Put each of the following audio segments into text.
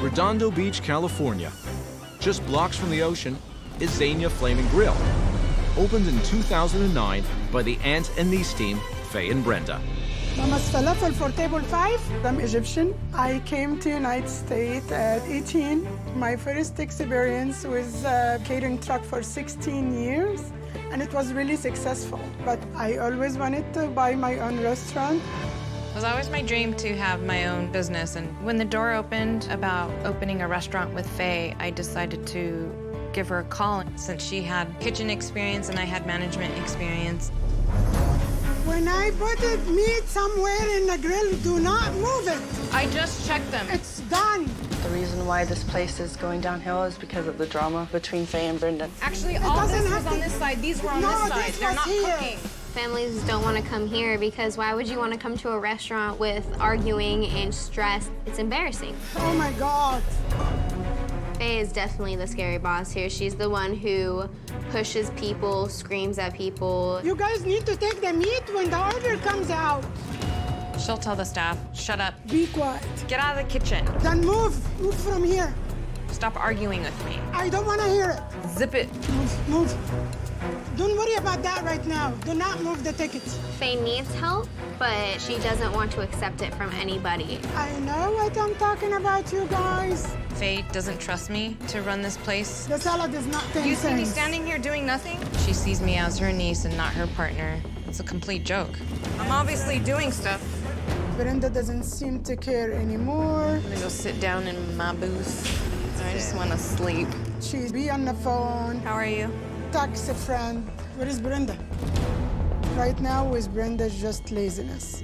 Redondo Beach, California. Just blocks from the ocean is Zanya Flaming Grill. Opened in 2009 by the aunt and niece team, Faye and Brenda. Mama's falafel for table 5. I'm Egyptian. I came to United States at 18. My first experience was a catering truck for 16 years, and it was really successful. But I always wanted to buy my own restaurant. It was always my dream to have my own business, and when the door opened about opening a restaurant with Faye, I decided to give her a call since she had kitchen experience and I had management experience. When I put meat somewhere in the grill, do not move it. I just checked them. It's done. The reason why this place is going downhill is because of the drama between Faye and Brendan. Actually, all this was on this side. These were on this side. They're not cooking. Families don't want to come here because why would you want to come to a restaurant with arguing and stress? It's embarrassing. Oh my God. Faye is definitely the scary boss here. She's the one who pushes people, screams at people. You guys need to take the meat when the order comes out. She'll tell the staff, shut up. Be quiet. Get out of the kitchen. Then move. Move from here. Stop arguing with me. I don't want to hear it. Zip it. Move, move. Don't worry about that right now. Do not move the tickets. Faye needs help, but she doesn't want to accept it from anybody. I know what I'm talking about, you guys. Faye doesn't trust me to run this place. The salad is not 10 You see me cents. standing here doing nothing? She sees me as her niece and not her partner. It's a complete joke. I'm obviously doing stuff. Brenda doesn't seem to care anymore. I'm gonna go sit down in my booth. I just want to sleep. She's be on the phone. How are you? Text a friend. Where is Brenda? Right now with Brenda is just laziness.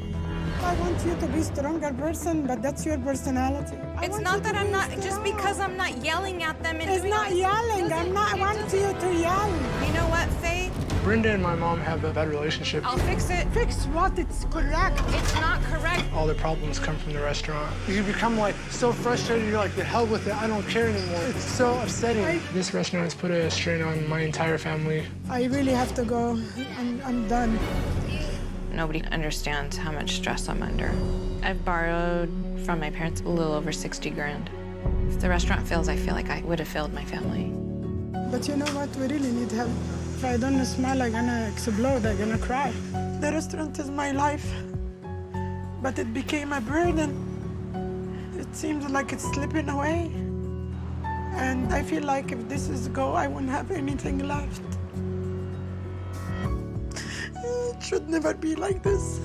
I want you to be a stronger person, but that's your personality. It's not that I'm not, just because I'm not yelling at them and It's doing not all this yelling. doesn't I'm not mean it want you to yell. You know what, Faye? Brenda and my mom have a bad relationship. I'll fix it. Fix what? It's correct. It's not correct. All the problems come from the restaurant. You become like so frustrated, you're like, the hell with it, I don't care anymore. It's so upsetting. This restaurant has put a strain on my entire family. I really have to go. I'm done. Nobody understands how much stress I'm under. I've borrowed from my parents a little over 60 grand. If the restaurant fails, I feel like I would have failed my family. But you know what? We really need help. If I don't smile, I'm gonna explode. I'm gonna cry. The restaurant is my life, but it became a burden. It seems like it's slipping away. And I feel like if this is go, I won't have anything left. It should never be like this.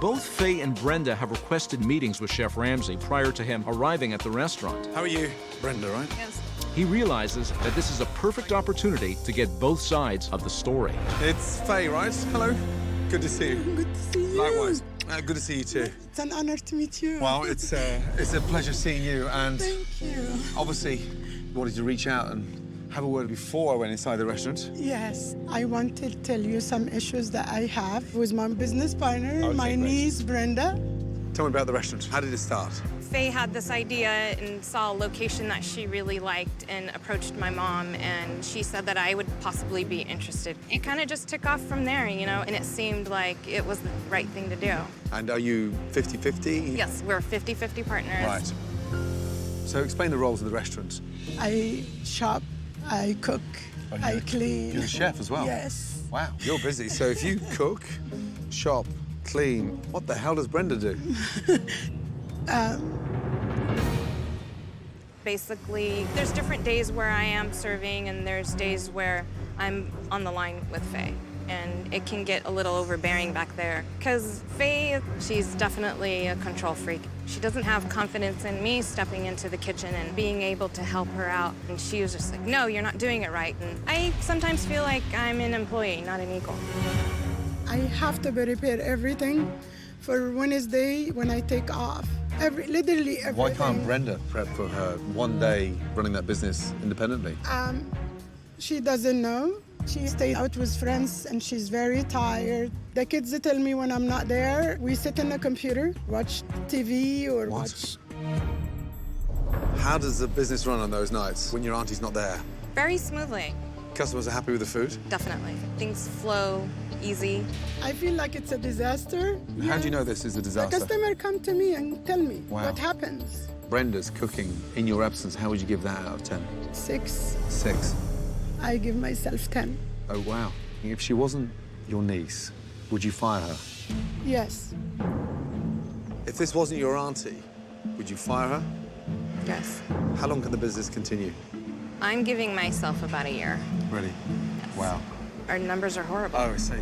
Both Faye and Brenda have requested meetings with Chef Ramsay prior to him arriving at the restaurant. How are you? Brenda, right? Yes. He realizes that this is a perfect opportunity to get both sides of the story. It's Faye, right? Hello. Good to see you. Good to see you. Likewise. Good to see you too. It's an honor to meet you. Well, it's a pleasure seeing you, and Thank you. obviously wanted to reach out and have a word before I went inside the restaurant. Yes, I want to tell you some issues that I have with my business partner, Okay, my great. niece, Brenda. Tell me about the restaurant. How did it start? Faye had this idea and saw a location that she really liked and approached my mom, and she said that I would possibly be interested. It kind of just took off from there, you know, and it seemed like it was the right thing to do. And are you 50-50? Yes, we're 50-50 partners. Right. So explain the roles of the restaurant. I shop, I cook, I clean. You're a chef as well? Yes. Wow, you're busy. So if you cook, shop, clean, what the hell does Brenda do? Basically, there's different days where I am serving, and there's days where I'm on the line with Faye. And it can get a little overbearing back there. Because Faye, she's definitely a control freak. She doesn't have confidence in me stepping into the kitchen and being able to help her out. And she was just like, no, you're not doing it right. And I sometimes feel like I'm an employee, not an equal. I have to prepare everything for Wednesday when I take off. Literally everything. Why can't Brenda prep for her one day running that business independently? She doesn't know. She stays out with friends and she's very tired. The kids tell me when I'm not there, we sit in the computer, watch TV or watch. How does the business run on those nights when your auntie's not there? Very smoothly. customers are happy with the food? Definitely. Things flow easy. I feel like it's a disaster. How do you know this is a The disaster? customer come to me and tell me Wow. what happens. Brenda's cooking in your absence. How would you give that out of 10? 6. 6. I give myself 10. Oh, wow. If she wasn't your niece, would you fire her? Yes. If this wasn't your auntie, would you fire her? Yes. How long can the business continue? I'm giving myself about a year. Really? Wow. Our numbers are horrible. Oh, I see.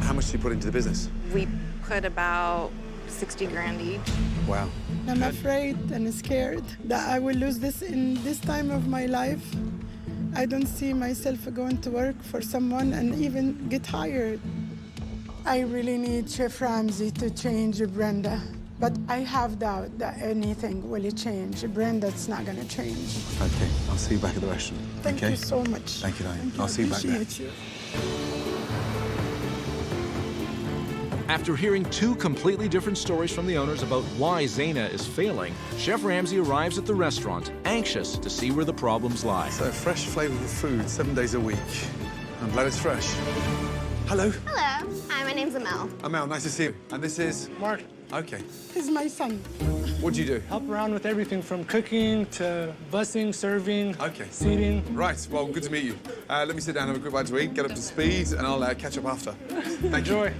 How much do you put into the business? We put about 60 grand each. Wow. I'm afraid and scared that I will lose this in this time of my life. I don't see myself going to work for someone and even get hired. I really need Chef Ramsay to change Brenda. But I have doubt that anything will change. Brenda's not gonna change. Okay, I'll see you back at the restaurant. Thank okay? you so much. Thank you, darling. Thank you. I'll see you back there. Appreciate you. After hearing two completely different stories from the owners about why Zaina is failing, Chef Ramsay arrives at the restaurant, anxious to see where the problems lie. So fresh, flavorful food 7 days a week. I'm glad it's fresh. Hello. Hello. Hi, my name's Amel. Amel, nice to see you. And this is? Mark, Okay. He's my son. What do you do? help around with everything from cooking to busing, serving, Okay. seating. Right, well, good to meet you. Let me sit down, have a quick bite to eat, get up to speed, and I'll catch up after. Thank you. Enjoy.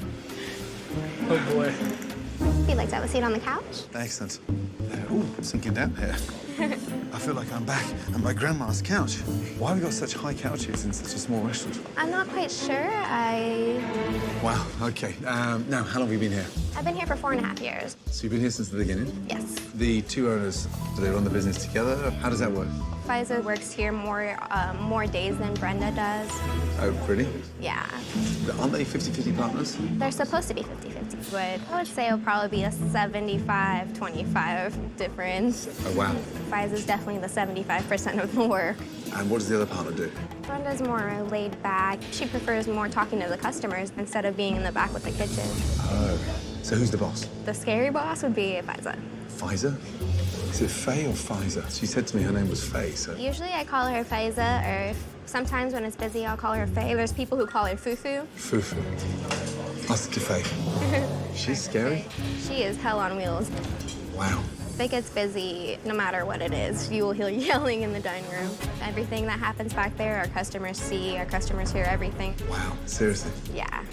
Oh boy. If you'd like to have a seat on the couch. Excellent. Ooh, sinking down here. I feel like I'm back at my grandma's couch. Why have we got such high couches in such a small restaurant? I'm not quite sure. Wow, okay. Now, how long have you been here? I've been here for 4.5 years. So you've been here since the beginning? Yes. The two owners, do they run the business together? How does that work? Faiza works here more days than Brenda does. Oh, really? Yeah. Aren't they 50-50 partners? They're supposed to be 50-50, but I would say it'll probably be a 75-25 difference. Oh, wow. Faiza's definitely the 75% of the work. And what does the other partner do? Brenda's more laid back. She prefers more talking to the customers instead of being in the back with the kitchen. Oh. So who's the boss? The scary boss would be Faiza. Pfizer? Is it Faye or Pfizer? She said to me her name was Faye, so... Usually I call her Faiza, or sometimes when it's busy, I'll call her Faye. There's people who call her Fufu. Fufu. I'll stick to Faye. She's scary. She is hell on wheels. Wow. If it gets busy, no matter what it is, you will hear yelling in the dining room. Everything that happens back there, our customers see, our customers hear everything. Wow, seriously. Yeah.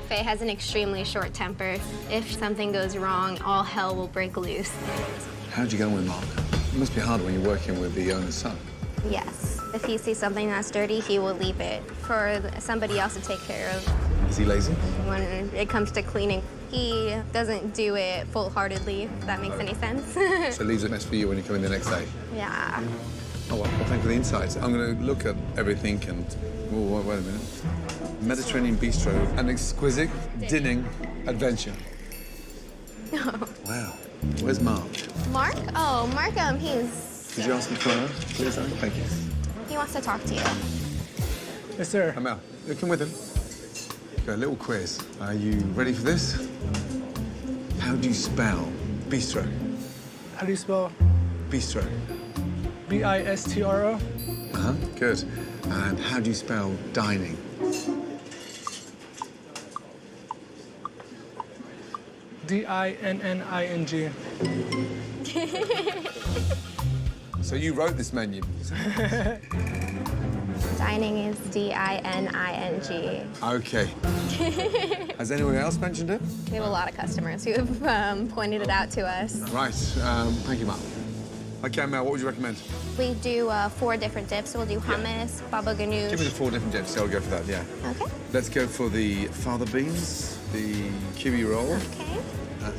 Faye has an extremely short temper. If something goes wrong, all hell will break loose. How'd you get on with Mark? It must be hard when you're working with the owner's son. Yes. If he sees something that's dirty, he will leave it for somebody else to take care of. Is he lazy? When it comes to cleaning, he doesn't do it full-heartedly, if that makes any sense. So it leaves a mess for you when you come in the next day. Yeah. Oh, well, thank you for the insights. I'm going to look at everything and... Oh, wait a minute. Mediterranean bistro, an exquisite dinning adventure. Wow. Where's Mark? Mark? Oh, Mark, he's... Could you ask him for her, please? Thank you. He wants to talk to you. Yes, sir. Amel, you come with him. Got a little quiz. Are you ready for this? How do you spell bistro? How do you spell Bistro. B-I-S-T-R-O? Uh-huh, good. And how do you spell dining? D-I-N-N-I-G. So you wrote this menu. Dining is D-I-N-I-N-G. Okay. Has anyone else mentioned it? We have a lot of customers who have pointed it out to us. Right. Thank you, Mark. Okay, Mel, what would you recommend? We do 4 different dips. We'll do hummus, baba ganoush. Give me the 4 different dips, so I'll go for that, yeah. Okay. Let's go for the fava beans, the kiwi roll, Okay.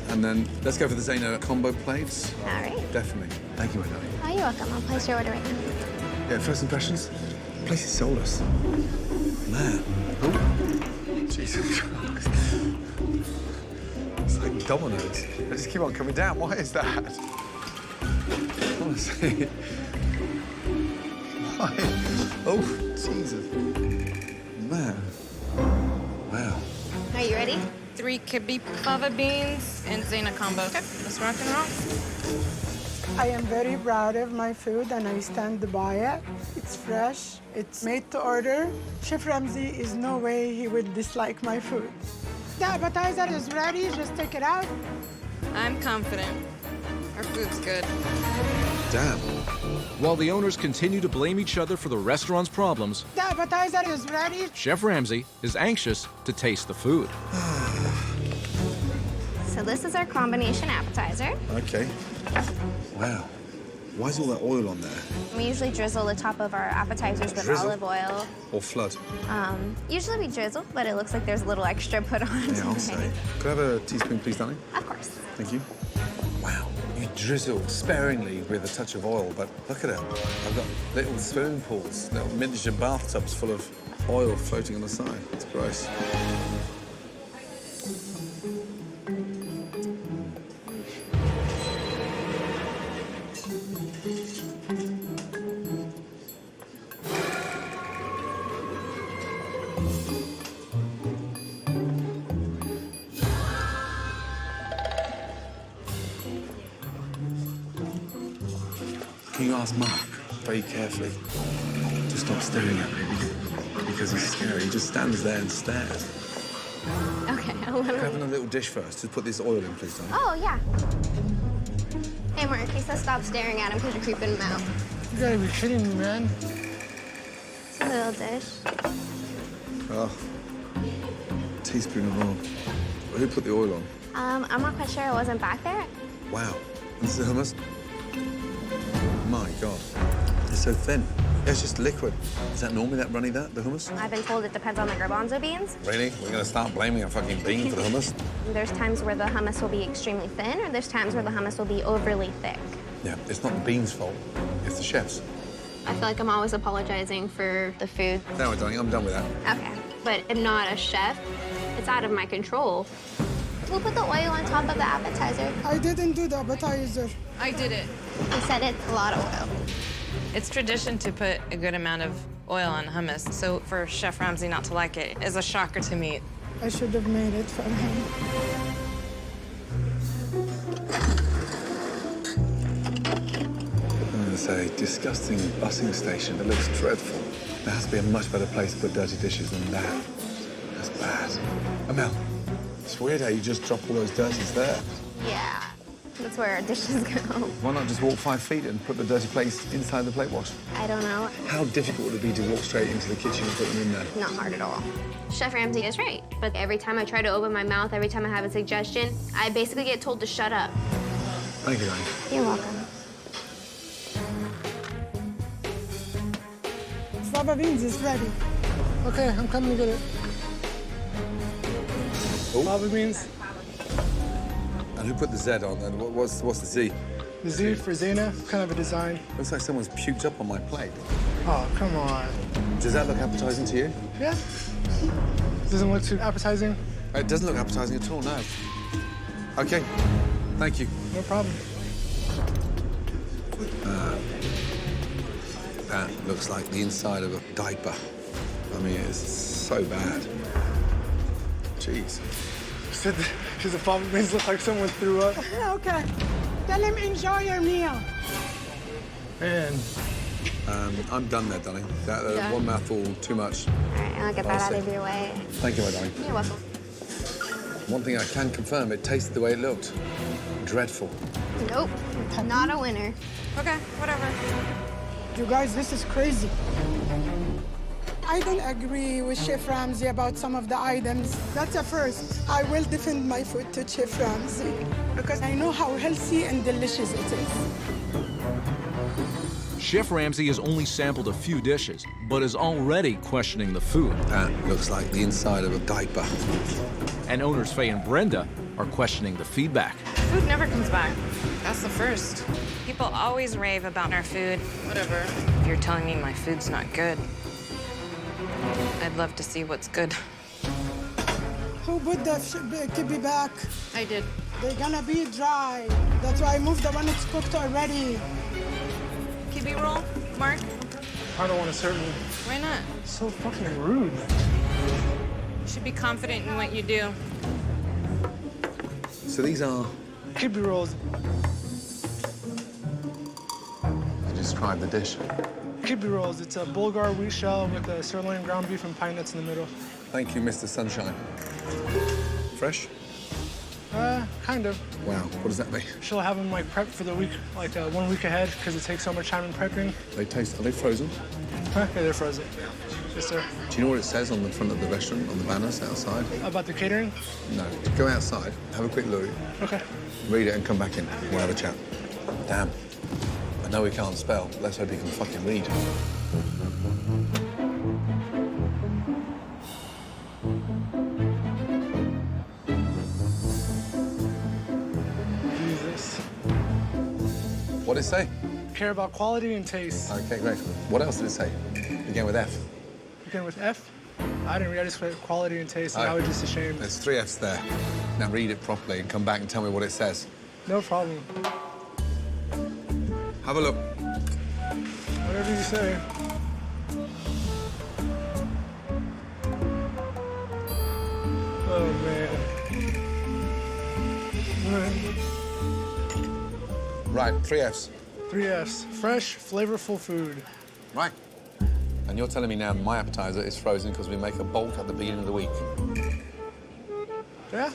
and then let's go for the Zaina combo plates. All right. Definitely. Thank you, my darling. Oh, you're welcome. I'll place your order right now. Yeah, first impressions? The place is soulless. Man. Oh. Jesus Christ. It's like dominoes. They just keep on coming down. Why is that? Honestly. Why? Oh, Jesus. Man. Wow. Are you ready? 3 kibbeh fava beans and Zaina combo. Okay, let's rock and roll. I am very proud of my food and I stand by it. It It's fresh. It's made to order. Chef Ramsay is no way he would dislike my food. The appetizer is ready. Just take it out. I'm confident. Our food's good. Damn. While the owners continue to blame each other for the restaurant's problems, The appetizer is ready. Chef Ramsay is anxious to taste the food. So this is our combination appetizer. Okay. Wow. Why is all that oil on there? We usually drizzle the top of our appetizers with Drizzle? olive oil. Or flood? Usually we drizzle, but it looks like there's a little extra put on Yeah, I'll today. say. Could I have a teaspoon, please, darling? Of course. Thank you. Wow. You drizzle sparingly with a touch of oil, but look at it. I've got little swimming pools, little miniature bathtubs full of oil floating on the side. It's gross. Can you ask Mark very carefully to stop staring at me because he's scary. He just stands there and stares. Okay, I'll let Grab him. a little dish first. Just put this oil in, please, darling. Oh, yeah. Hey, Mark, he says stop staring at him because you're creeping him out. You gotta be kidding me, man. It's a little dish. Oh. Teaspoon of oil. Who put the oil on? I'm not quite sure. I wasn't back there. Wow. This is hummus? My God. It's so thin. Yeah, it's just liquid. Is that normally that runny, the hummus? I've been told it depends on the garbanzo beans. Really? We're gonna start blaming a fucking bean for the hummus? There's times where the hummus will be extremely thin, or there's times where the hummus will be overly thick. Yeah, it's not the bean's fault. It's the chef's. I feel like I'm always apologizing for the food. No, darling, I'm done with that. Okay, but I'm not a chef. It's out of my control. We'll put the oil on top of the appetizer. I didn't do the appetizer. I did it. He said it's a lot of oil. It's tradition to put a good amount of oil on hummus, so for Chef Ramsay not to like it is a shocker to me. I should have made it for him. It's a disgusting busing station. It looks dreadful. There has to be a much better place to put dirty dishes than that. That's bad. Amel, it's weird how you just drop all those dirties there. Yeah, that's where our dishes go. Why not just walk 5 feet and put the dirty plates inside the plate wash? I don't know. How difficult would it be to walk straight into the kitchen and put them in there? Not hard at all. Chef Ramsay is right, but every time I try to open my mouth, every time I have a suggestion, I basically get told to shut up. Thank you, Ryan. You're welcome. Fava beans is ready. Okay, I'm coming to get it. Oh. Lava beans. And who put the Z on then? What's the Z? The Z for Zaina, kind of a design. Looks like someone's puked up on my plate. Oh, come on. Does that look appetizing to you? Yeah. Doesn't look too appetizing. It doesn't look appetizing at all, no. Okay, thank you. No problem. That looks like the inside of a diaper. I mean, it's so bad. Jeez. Said the fava beans look like someone threw up. Okay. Tell him enjoy your meal. Man, I'm done there, darling. That Done? one mouthful, too much. All right, I'll get that out of your way. Thank you, my darling. You're welcome. One thing I can confirm, it tasted the way it looked. Dreadful. Nope, not a winner. Okay, whatever. You guys, this is crazy. I don't agree with Chef Ramsay about some of the items. That's a first. I will defend my food to Chef Ramsay because I know how healthy and delicious it is. Chef Ramsay has only sampled a few dishes, but is already questioning the food. That looks like the inside of a diaper. And owners Faye and Brenda are questioning the feedback. Food never comes back. That's the first. People always rave about our food. Whatever. If you're telling me my food's not good, I'd love to see what's good. Who put the kibbeh back? I did. They're gonna be dry. That's why I moved the one that's cooked already. Kibbeh roll, Mark? I don't want to serve you. Why not? So fucking rude. You should be confident in what you do. So these are, Kibbeh rolls. describe the dish. kibbe rolls. It's a Bulgar wheat shell with a sirloin ground beef and pine nuts in the middle. Thank you, Mr. Sunshine. Fresh? Kind of. Wow, what does that mean? She'll have them like prepped for the week, like 1 week ahead, because it takes so much time in prepping. Are they frozen? Yeah, they're frozen. Yes, sir. Do you know what it says on the front of the restaurant, on the banners outside? About the catering? No. Go outside, have a quick look, Okay. read it and come back in. We'll have a chat. Damn. I know he can't spell. Let's hope he can fucking read. Jesus. What did it say? Care about quality and taste. Okay, great. What else did it say? Began with F. Begin with F? I didn't read, I just read quality and taste, and I was just ashamed. There's 3 Fs there. Now read it properly and come back and tell me what it says. No problem. Have a look. Whatever you say. Oh, man. Right, 3 Fs. 3 Fs. Fresh, flavorful food. Right. And you're telling me now my appetizer is frozen because we make a bulk at the beginning of the week. Yeah?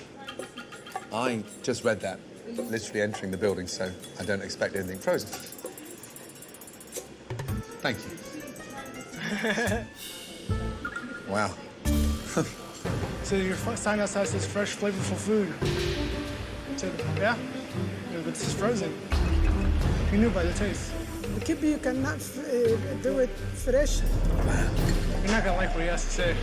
I just read that, literally entering the building, so I don't expect anything frozen. Thank you. Wow. So your sign outside says fresh, flavorful food. So, yeah? But this is frozen. You knew by the taste. The kibbe, you cannot do it fresh. You're not gonna like what he has to say.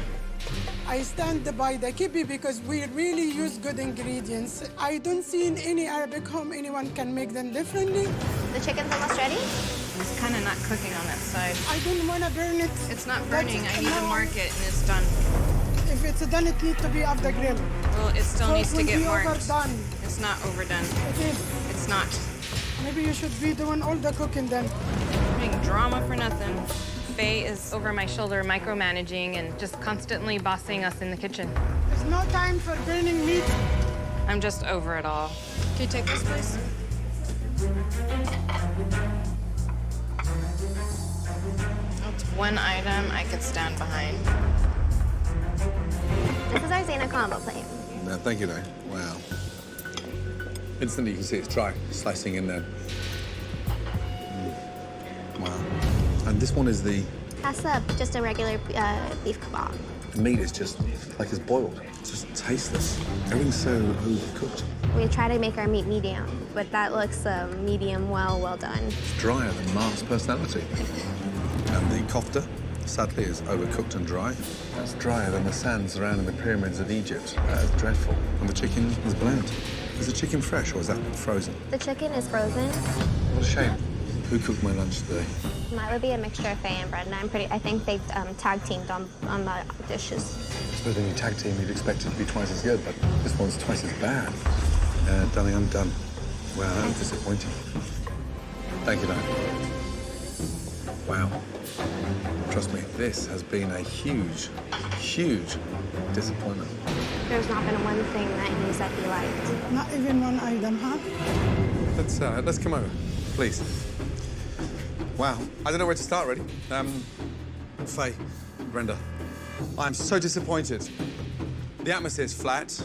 I stand by the kibbe because we really use good ingredients. I don't see in any Arabic home anyone can make them differently. The chicken's almost ready. It's kind of not cooking on that side. I don't want to burn it. It's not burning. That's- I need to no. mark it, and it's done. If it's done, it needs to be off the grill. Well, it still So needs it to will get be marked. overdone. It's not overdone. It is. It's not. Maybe you should be doing all the cooking then. Doing drama for nothing. Faye is over my shoulder micromanaging and just constantly bossing us in the kitchen. There's no time for burning meat. I'm just over it all. Can you take this, please? That's one item I could stand behind. This is our Zaina combo plate. No, thank you, though. Wow. Instantly, you can see it's dry, slicing in there. Wow. And this one is the That's just a regular beef kebab. meat is just like it's boiled. It's just tasteless. Everything's so overcooked. We try to make our meat medium, but that looks medium well done. It's drier than Mark's personality. And the kofta, sadly, is overcooked and dry. That's drier than the sand surrounding the pyramids of Egypt. That is dreadful. And the chicken is bland. Is the chicken fresh or is that frozen? The chicken is frozen. What a shame. Who cooked my lunch today? That would be a mixture of Faye and Brenda. I think they tag teamed on the dishes. I suppose when you tag team, you'd expect it to be twice as good, but this one's twice as bad. Darling, I'm done. Wow, that was disappointing. Thank you, darling. Wow. Trust me, this has been a huge, huge disappointment. There's not been one thing that he said he liked. Not even one item, huh? Let's come over, please. Wow, I don't know where to start, really. Faye, Brenda, I'm so disappointed. The atmosphere's flat,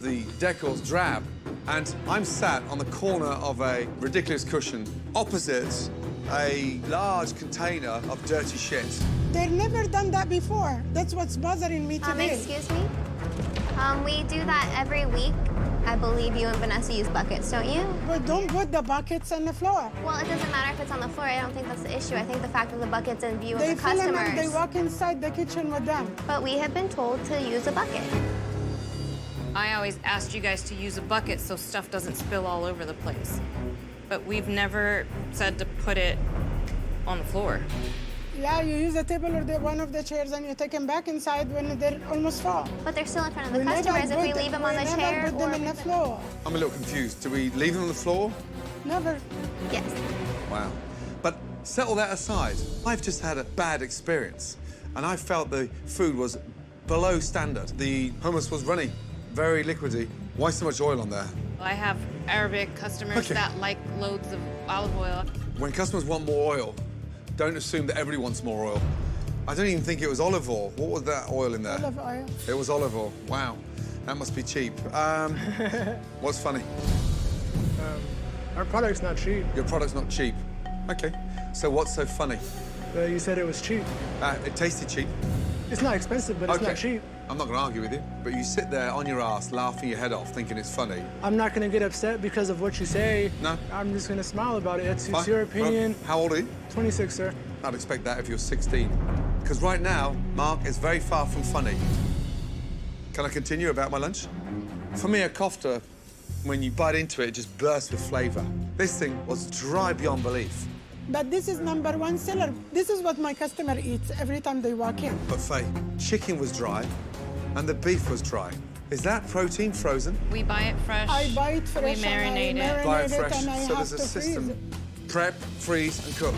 the decor's drab, and I'm sat on the corner of a ridiculous cushion opposite a large container of dirty shit. They've never done that before. That's what's bothering me today. Excuse me? We do that every week. I believe you and Vanessa use buckets, don't you? But don't put the buckets on the floor. Well, it doesn't matter if it's on the floor. I don't think that's the issue. I think the fact that the bucket's in view They of the fill them customers. and they walk inside the kitchen with them. But we have been told to use a bucket. I always asked you guys to use a bucket so stuff doesn't spill all over the place. But we've never said to put it on the floor. Yeah, you use the table or one of the chairs and you take them back inside when they're almost full. But they're still in front of the We never customers if we put- leave them on the we never chair. put them in the floor. I'm a little confused. Do we leave them on the floor? Never. Yes. Wow. But set all that aside, I've just had a bad experience. And I felt the food was below standard. The hummus was runny, very liquidy. Why so much oil on there? I have Arabic customers Okay. that like loads of olive oil. When customers want more oil, Don't assume that everybody wants more oil. I don't even think it was olive oil. What was that oil in there? Olive oil. It was olive oil. Wow. That must be cheap. What's funny? Our product's not cheap. Your product's not cheap. Okay. So what's so funny? You said it was cheap. It tasted cheap. It's not expensive, but it's not cheap. I'm not going to argue with you, but you sit there on your ass laughing your head off thinking it's funny. I'm not going to get upset because of what you say. No? I'm just going to smile about it. It's Fine. your opinion. Well, how old are you? 26, sir. I'd expect that if you're 16. Because right now, Mark is very far from funny. Can I continue about my lunch? For me, a kofta, when you bite into it, it just bursts with flavour. This thing was dry beyond belief. But this is #1 seller. This is what my customer eats every time they walk in. But Faye, chicken was dry and the beef was dry. Is that protein frozen? We buy it fresh. I buy it fresh We marinate it. Buy and it fresh, I so have there's a to freeze system. it. Prep, freeze, and cook.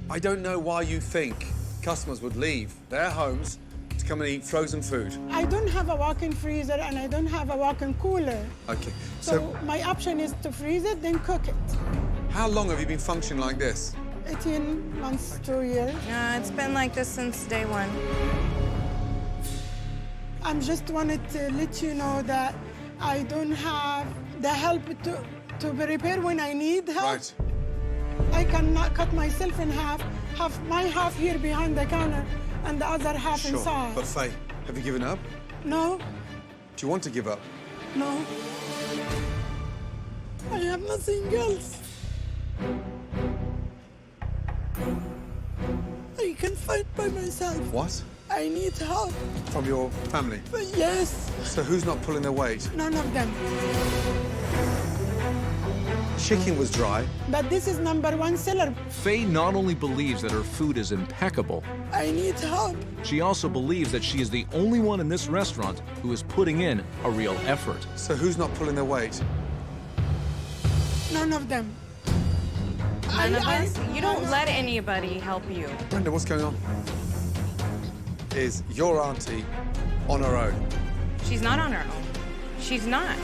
I don't know why you think customers would leave their homes to come and eat frozen food. I don't have a walk-in freezer and I don't have a walk-in cooler. Okay, So my option is to freeze it, then cook it. how long have you been functioning like this? 18 months, 2 years. It's been like this since day one. I just wanted to let you know that I don't have the help to prepare when I need help. Right. I cannot cut myself in half, have my half here behind the counter and the other half Sure. inside. But Faye, have you given up? No, Do you want to give up? no. I have nothing else. I can fight by myself. What? I need help. From your family? But yes, So who's not pulling their weight? none of them. Chicken was dry. But this is #1 seller. Faye not only believes that her food is impeccable, I need help. she also believes that she is the only one in this restaurant who is putting in a real effort. So who's not pulling their weight? None of them. None of I- us. You don't let anybody help you. Brenda, what's going on? Is your auntie on her own? She's not on her own. She's not.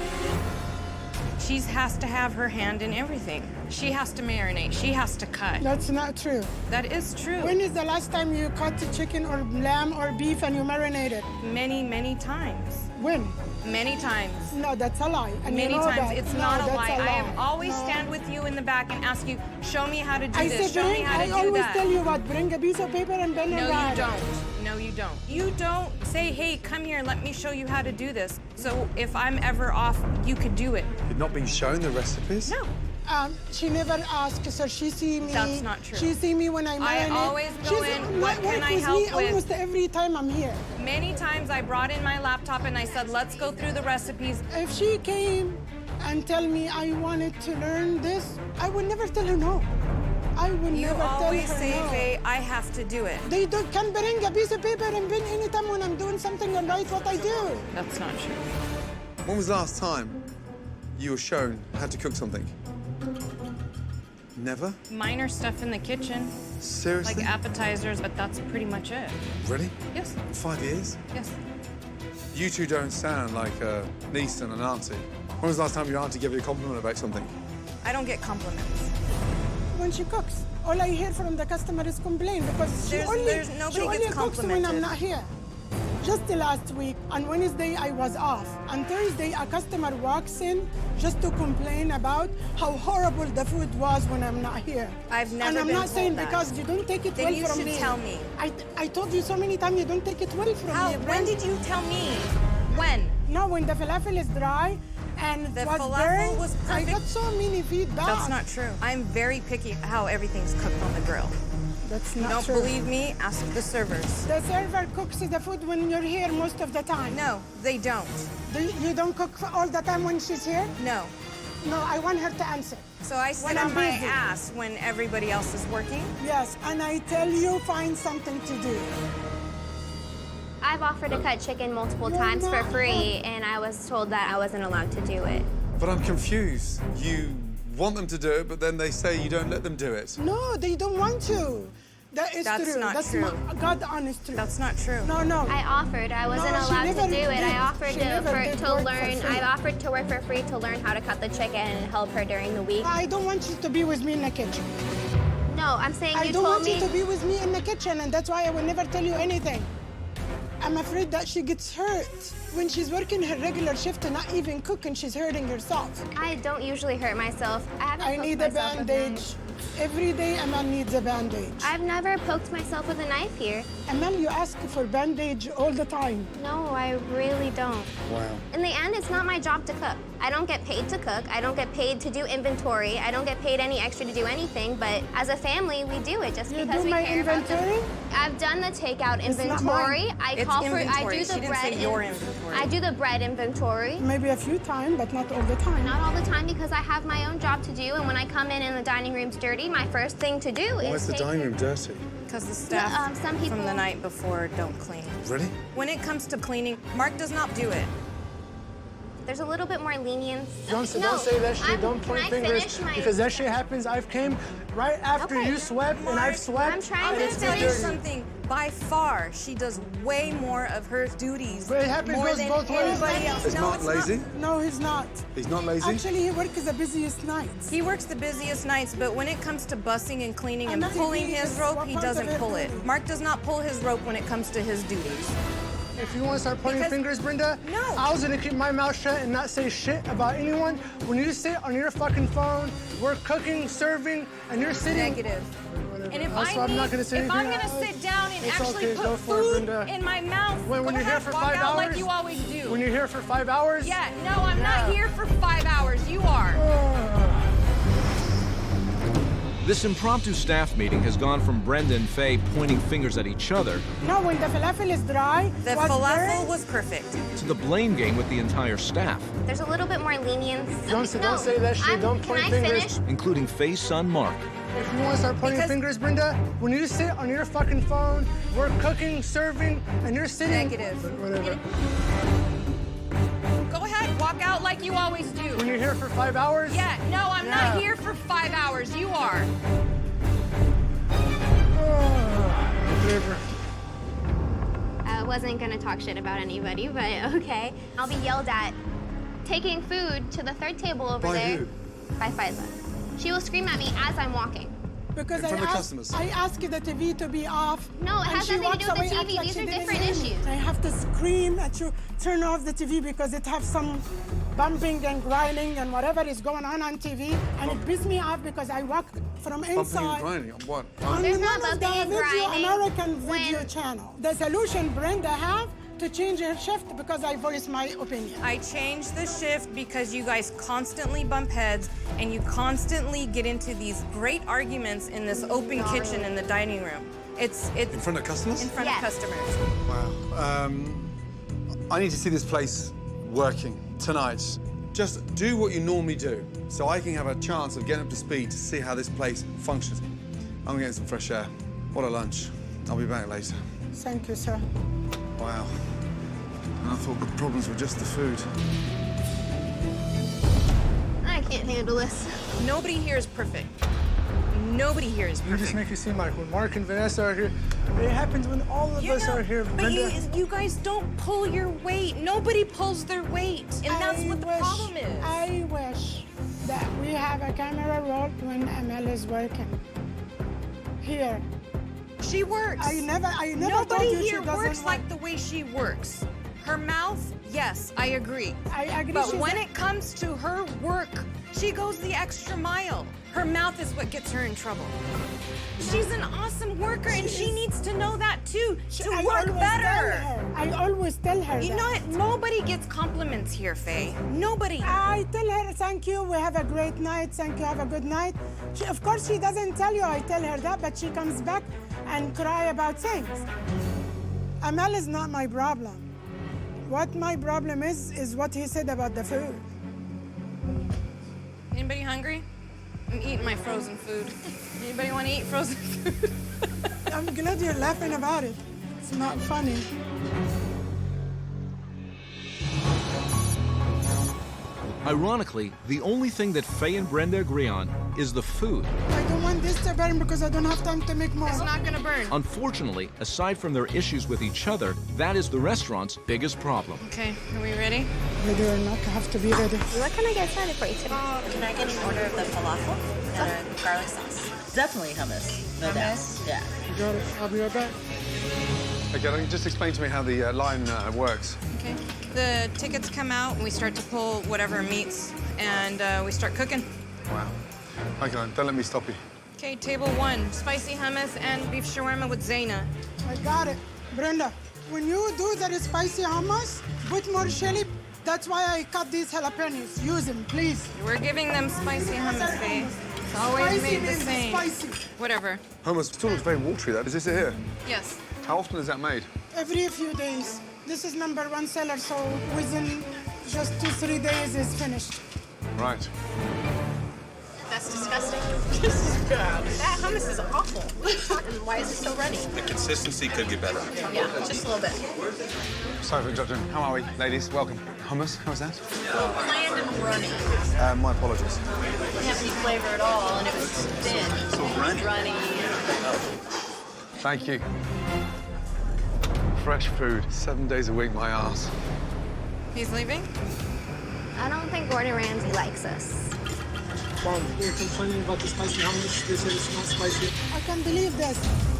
She has to have her hand in everything. She has to marinate. She has to cut. That's not true. That is true. When is the last time you cut the chicken or lamb or beef and you marinate it? Many, many times. When? Many times. No, that's a lie. And Many you know times. that. It's No, not a that's lie. I have lie. always No. stand with you in the back and ask you, show me how to do I this. said, Show me how to I do always that. tell you what, bring a piece of paper and pen No, and you write. don't. No, you don't. You don't say, hey, come here, let me show you how to do this. So if I'm ever off, you could do it. You've not been shown the recipes? No. She never asked, so she see me. That's not true. She see me when I marinate. always go in, what can I with help me with? almost every time I'm here. Many times I brought in my laptop and I said, let's go through the recipes. If she came and tell me I wanted to learn this, I would never tell her no. I would You never tell always her say, no. Faye, I have to do it. They can bring a piece of paper and pen anytime when I'm doing something and write what I do. That's not true. When was the last time you were shown how to cook something? Never? Minor stuff in the kitchen, Seriously? like appetizers, but that's pretty much it. Really? Yes, 5 years? yes. You two don't sound like a niece and an auntie. When was the last time your auntie gave you a compliment about something? I don't get compliments. When she cooks, all I hear from the customer is complain because Nobody she only gets cooks when I'm complimented. not here. Just the last week, on Wednesday, I was off. On Thursday, a customer walks in just to complain about how horrible the food was when I'm not here. I've never And I'm been not told saying that. because you don't take it Then well you from should me. tell me. I told you so many times you don't take it well from How? me. When did you tell me? When? No, when the falafel is dry and The it was falafel burned, was I perfect. got so many feedback. That's not true. I'm very picky how everything's cooked on the grill. That's You not don't true. believe me? Ask the servers. The server cooks the food when you're here most of the time. No, they don't. You don't cook all the time when she's here? No. No, I want her to answer. So I sit When on I'm my busy. ass when everybody else is working? Yes, and I tell you, find something to do. I've offered to cut chicken multiple You're times for not- free, and I was told that I wasn't allowed to do it. But I'm confused. You want them to do it, but then they say you don't let them do it. No, they don't want to. That is That's true. not That's true. my God honest truth. That's not true. No, no. I offered. I wasn't No, she allowed to never do it. did. I offered She never did to work for learn. free. I offered to work for free to learn how to cut the chicken and help her during the week. I don't want you to be with me in the kitchen. No, No, I'm saying I you don't told want me. you to be with me in the kitchen, and that's why I will never tell you anything. I'm afraid that she gets hurt when she's working her regular shift and not even cooking. She's hurting herself. I don't usually hurt myself. I haven't I poked need a myself with bandage. knife. Every day, Amal needs a bandage. I've never poked myself with a knife here. Amal, you ask for bandage all the time. No, I really don't. Wow. In the end, it's not my job to cook. I don't get paid to cook. I don't get paid to do inventory. I don't get paid any extra to do anything. But as a family, we do it just You because do we my care about them. inventory? I've done the takeout It's not inventory. mine. I It's call for. I inventory. do She the didn't bread. say your inventory. I do the bread inventory. Maybe a few times, but not all the time. Not all the time because I have my own job to do, and when I come in and the dining room's dirty, my first thing to do Why is is the take dining care- room dirty? Because the staff some people- from the night before don't clean. Really? When it comes to cleaning, Mark does not do it. There's a little bit more lenience. Don't say that shit. Don't Can point I fingers. finish my- Because that shit happens. I've came right after Okay. you swept, and I've swept. I'm trying I'm to gonna It's tell you finish. dirty. something. By far, she does way more of her duties. But it happens more goes than both ways. anybody else. Is No, Mark it's lazy? Not. No, he's not. He's not lazy? Actually, he works the busiest nights. He works the busiest nights, but when it comes to bussing and cleaning and I'm not pulling even- his rope, what he part of doesn't it pull it. really? Mark does not pull his rope when it comes to his duties. If you want to start pointing Because- fingers, Brenda, No. I was gonna keep my mouth shut and not say shit about anyone. When you sit on your fucking phone, we're cooking, serving, and you're sitting. Negative. Whatever. And if Also, I'm not gonna say if I'm anything. gonna sit down and It's actually okay, go put for it, food Brenda. in my mouth, When go you're here ahead, for walk 5 out hours, like you always do. When you're here for 5 hours. Yeah, no, I'm not Yeah. here for 5 hours. You are. This impromptu staff meeting has gone from Brenda and Faye pointing fingers at each other No, when the falafel is dry, The was falafel burnt, was perfect. to the blame game with the entire staff, There's a little bit more lenience. Don't say that shit. Don't point Can I fingers. finish? including Faye's son Mark. If you want to start pointing Because- fingers, Brenda, when you sit on your fucking phone, we're cooking, serving, and you're sitting. Negative. Whatever. Go ahead, walk out like you always do. When you're here for 5 hours. Yeah, no, I'm Yeah. not here for 5 hours. You are. Whatever. I wasn't gonna talk shit about anybody, but okay. I'll be yelled at taking food to the third table over By there. who? By Faiza. She will scream at me as I'm walking. because In I front of asked, customers. I asked the TV to be off. No, it and has she nothing to do walks with the away, act TV. like These she are didn't different hear me. issues. I have to scream at you, turn off the TV because it has some bumping and grinding and whatever is going on TV, and it pisses me off because I walk from Bumping and inside. grinding on what? On There's one not of the bumping and video grinding American video when- channel. The solution Brenda have to change her shift because I voice my opinion. I changed the shift because you guys constantly bump heads and you constantly get into these great arguments in this open kitchen in the dining room. It's In front of customers? in front Yes. of customers. Wow. I need to see this place working tonight. Just do what you normally do so I can have a chance of getting up to speed to see how this place functions. I'm getting some fresh air. What a lunch. I'll be back later. Thank you, sir. Wow. And I thought the problems were just the food. I can't handle this. Nobody here is perfect. Nobody here is You perfect. just make it seem like when Mark and Vanessa are here, it happens when all of us are here, but Brenda. you guys don't pull your weight. Nobody pulls their weight, and that's what the problem is. I wish that we have a camera roll when Amal is working. Here. She works. I never told Nobody you she here doesn't works work. like the way she works. Her mouth, yes, I agree. I agree. But she's when a- it comes to her work, she goes the extra mile. Her mouth is what gets her in trouble. She's an awesome worker, and she needs to know that too, to I work always better. tell her. I always tell her You that. know what? Nobody gets compliments here, Faye. Nobody. I tell her, thank you, we have a great night, thank you, have a good night. Of course, she doesn't tell you I tell her that, but she comes back and cry about things. Amal is not my problem. What my problem is what he said about the food. Anybody hungry? I'm eating my frozen food. Anybody want to eat frozen food? I'm glad you're laughing about it. It's not funny. Ironically, the only thing that Faye and Brenda agree on is the food. I don't want this to burn because I don't have time to make more. It's not gonna burn. Unfortunately, aside from their issues with each other, that is the restaurant's biggest problem. Okay, are we ready? Ready or not, I have to be ready. What can I get started for you today? Can I get an order of the falafel and a garlic sauce? Definitely hummus. No doubt. Yeah. You got it. I'll be right back. Okay, just explain to me how the line works. Okay. The tickets come out, and we start to pull whatever meats, and we start cooking. Wow. Okay, don't let me stop you. Okay, table 1, spicy hummus and beef shawarma with Zaina. I got it. Brenda, when you do that spicy hummus, put more chili. That's why I cut these jalapenos. Use them, please. We're giving them spicy hummus, Faye. It's always Spicy made the means same. spicy. Whatever. Hummus still looks very watery, though. Is this it here? Yes. How often is that made? Every few days. This is #1 seller, so within just 2-3 days is finished. Right. That's disgusting. This is bad. That hummus is awful. And why is it so runny? The consistency could get better. Yeah, just a little bit. Sorry for interrupting. How are we, ladies? Welcome. Hummus, how's that? Bland and runny. My apologies. Didn't have any flavor at all, and it was thin. So runny. Thank you. Fresh food, 7 days a week, my ass. He's leaving? I don't think Gordon Ramsay likes us. Mom, you're complaining about the spicy hummus. They said it's not spicy. I can't believe this.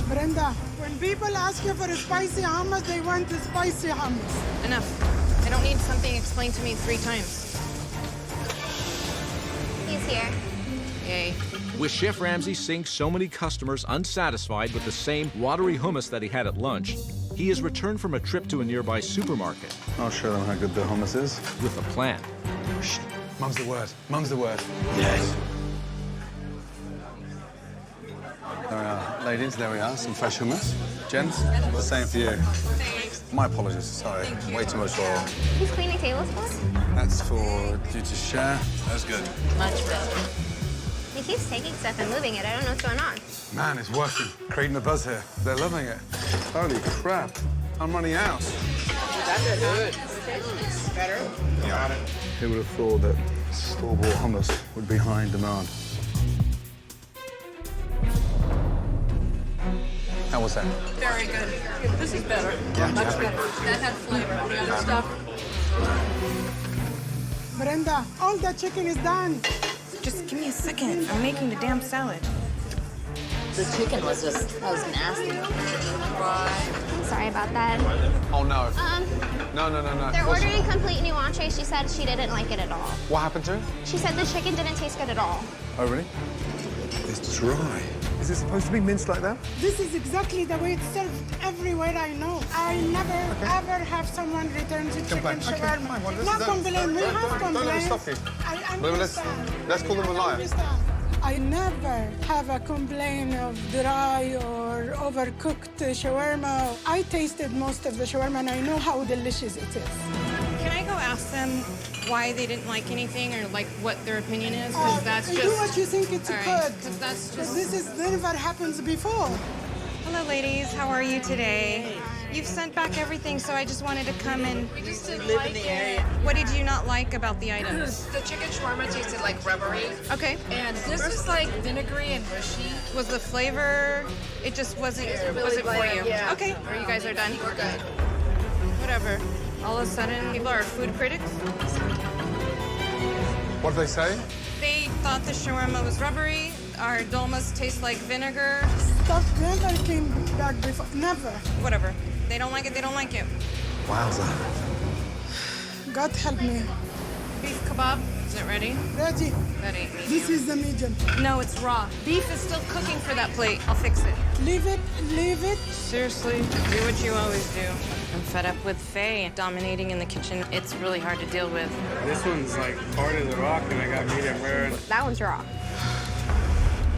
Brenda, when people ask you for a spicy hummus, they want a spicy hummus. Enough. I don't need something explained to me 3 times. He's here. Yay. With Chef Ramsay seeing so many customers unsatisfied with the same watery hummus that he had at lunch, he has returned from a trip to a nearby supermarket I'll show them how good the hummus is. with a plan. Shh. Mum's the word. Mum's the word. Yes. There we are. Ladies, there we are. Some fresh hummus. Gents, the same for you. My apologies. Sorry. Way too much oil. He's cleaning tables for us. That's for you to share. That's good. Much better. He keeps taking stuff and moving it. I don't know what's going on. Man, it's working. Creating a buzz here. They're loving it. Holy crap. I'm running out. That's good. Better? Yeah. Who would have thought that store-bought hummus would be high in demand? How was that? Very good. This is better. Yeah, Much happy? better. That had flavor. The other stuff. Brenda, all the chicken is done. Just give me a second. I'm making the damn salad. The chicken was just, that was nasty. I'm sorry about that. Oh, no. No. They're ordering complete new entree. She said she didn't like it at all. What happened to it? She said the chicken didn't taste good at all. Oh, really? It's dry. Is it supposed to be minced like that? This is exactly the way it's served everywhere I know. I never, ever have someone return the chicken Complain. Okay, shawarma. fine. Well, Not complain. We have Don't let me complaints. stop you. I Well, understand. let's call them a I liar. understand. I never have a complaint of dry or overcooked shawarma. I tasted most of the shawarma and I know how delicious it is. Can I go ask them why they didn't like anything or like what their opinion is? Because that's do just. what you think it's All right, good. 'cause that's Because just. this is never happens before. Hello, ladies. How are you today? You've sent back everything, so I just wanted to come and. We just didn't like it. What did you not like about the items? The chicken shawarma tasted like rubbery, Okay. and this was like vinegary and mushy. Was the flavor? It just wasn't. Was it for bland, you? yeah. Okay. Or you guys are done. We're good. Whatever. All of a sudden, people are food critics. What did they say? They thought the shawarma was rubbery. Our dolmas taste like vinegar. Stuff never came back before. Never. Whatever. They don't like it. They don't like it. Wowza. God help me. Beef kebab. Is it ready? Ready. That ain't medium. This is the medium. No, it's raw. Beef is still cooking for that plate. I'll fix it. Leave it. Leave it. Seriously, do what you always do. I'm fed up with Faye dominating in the kitchen. It's really hard to deal with. This one's like hard as a rock, and I got medium rare. That one's raw.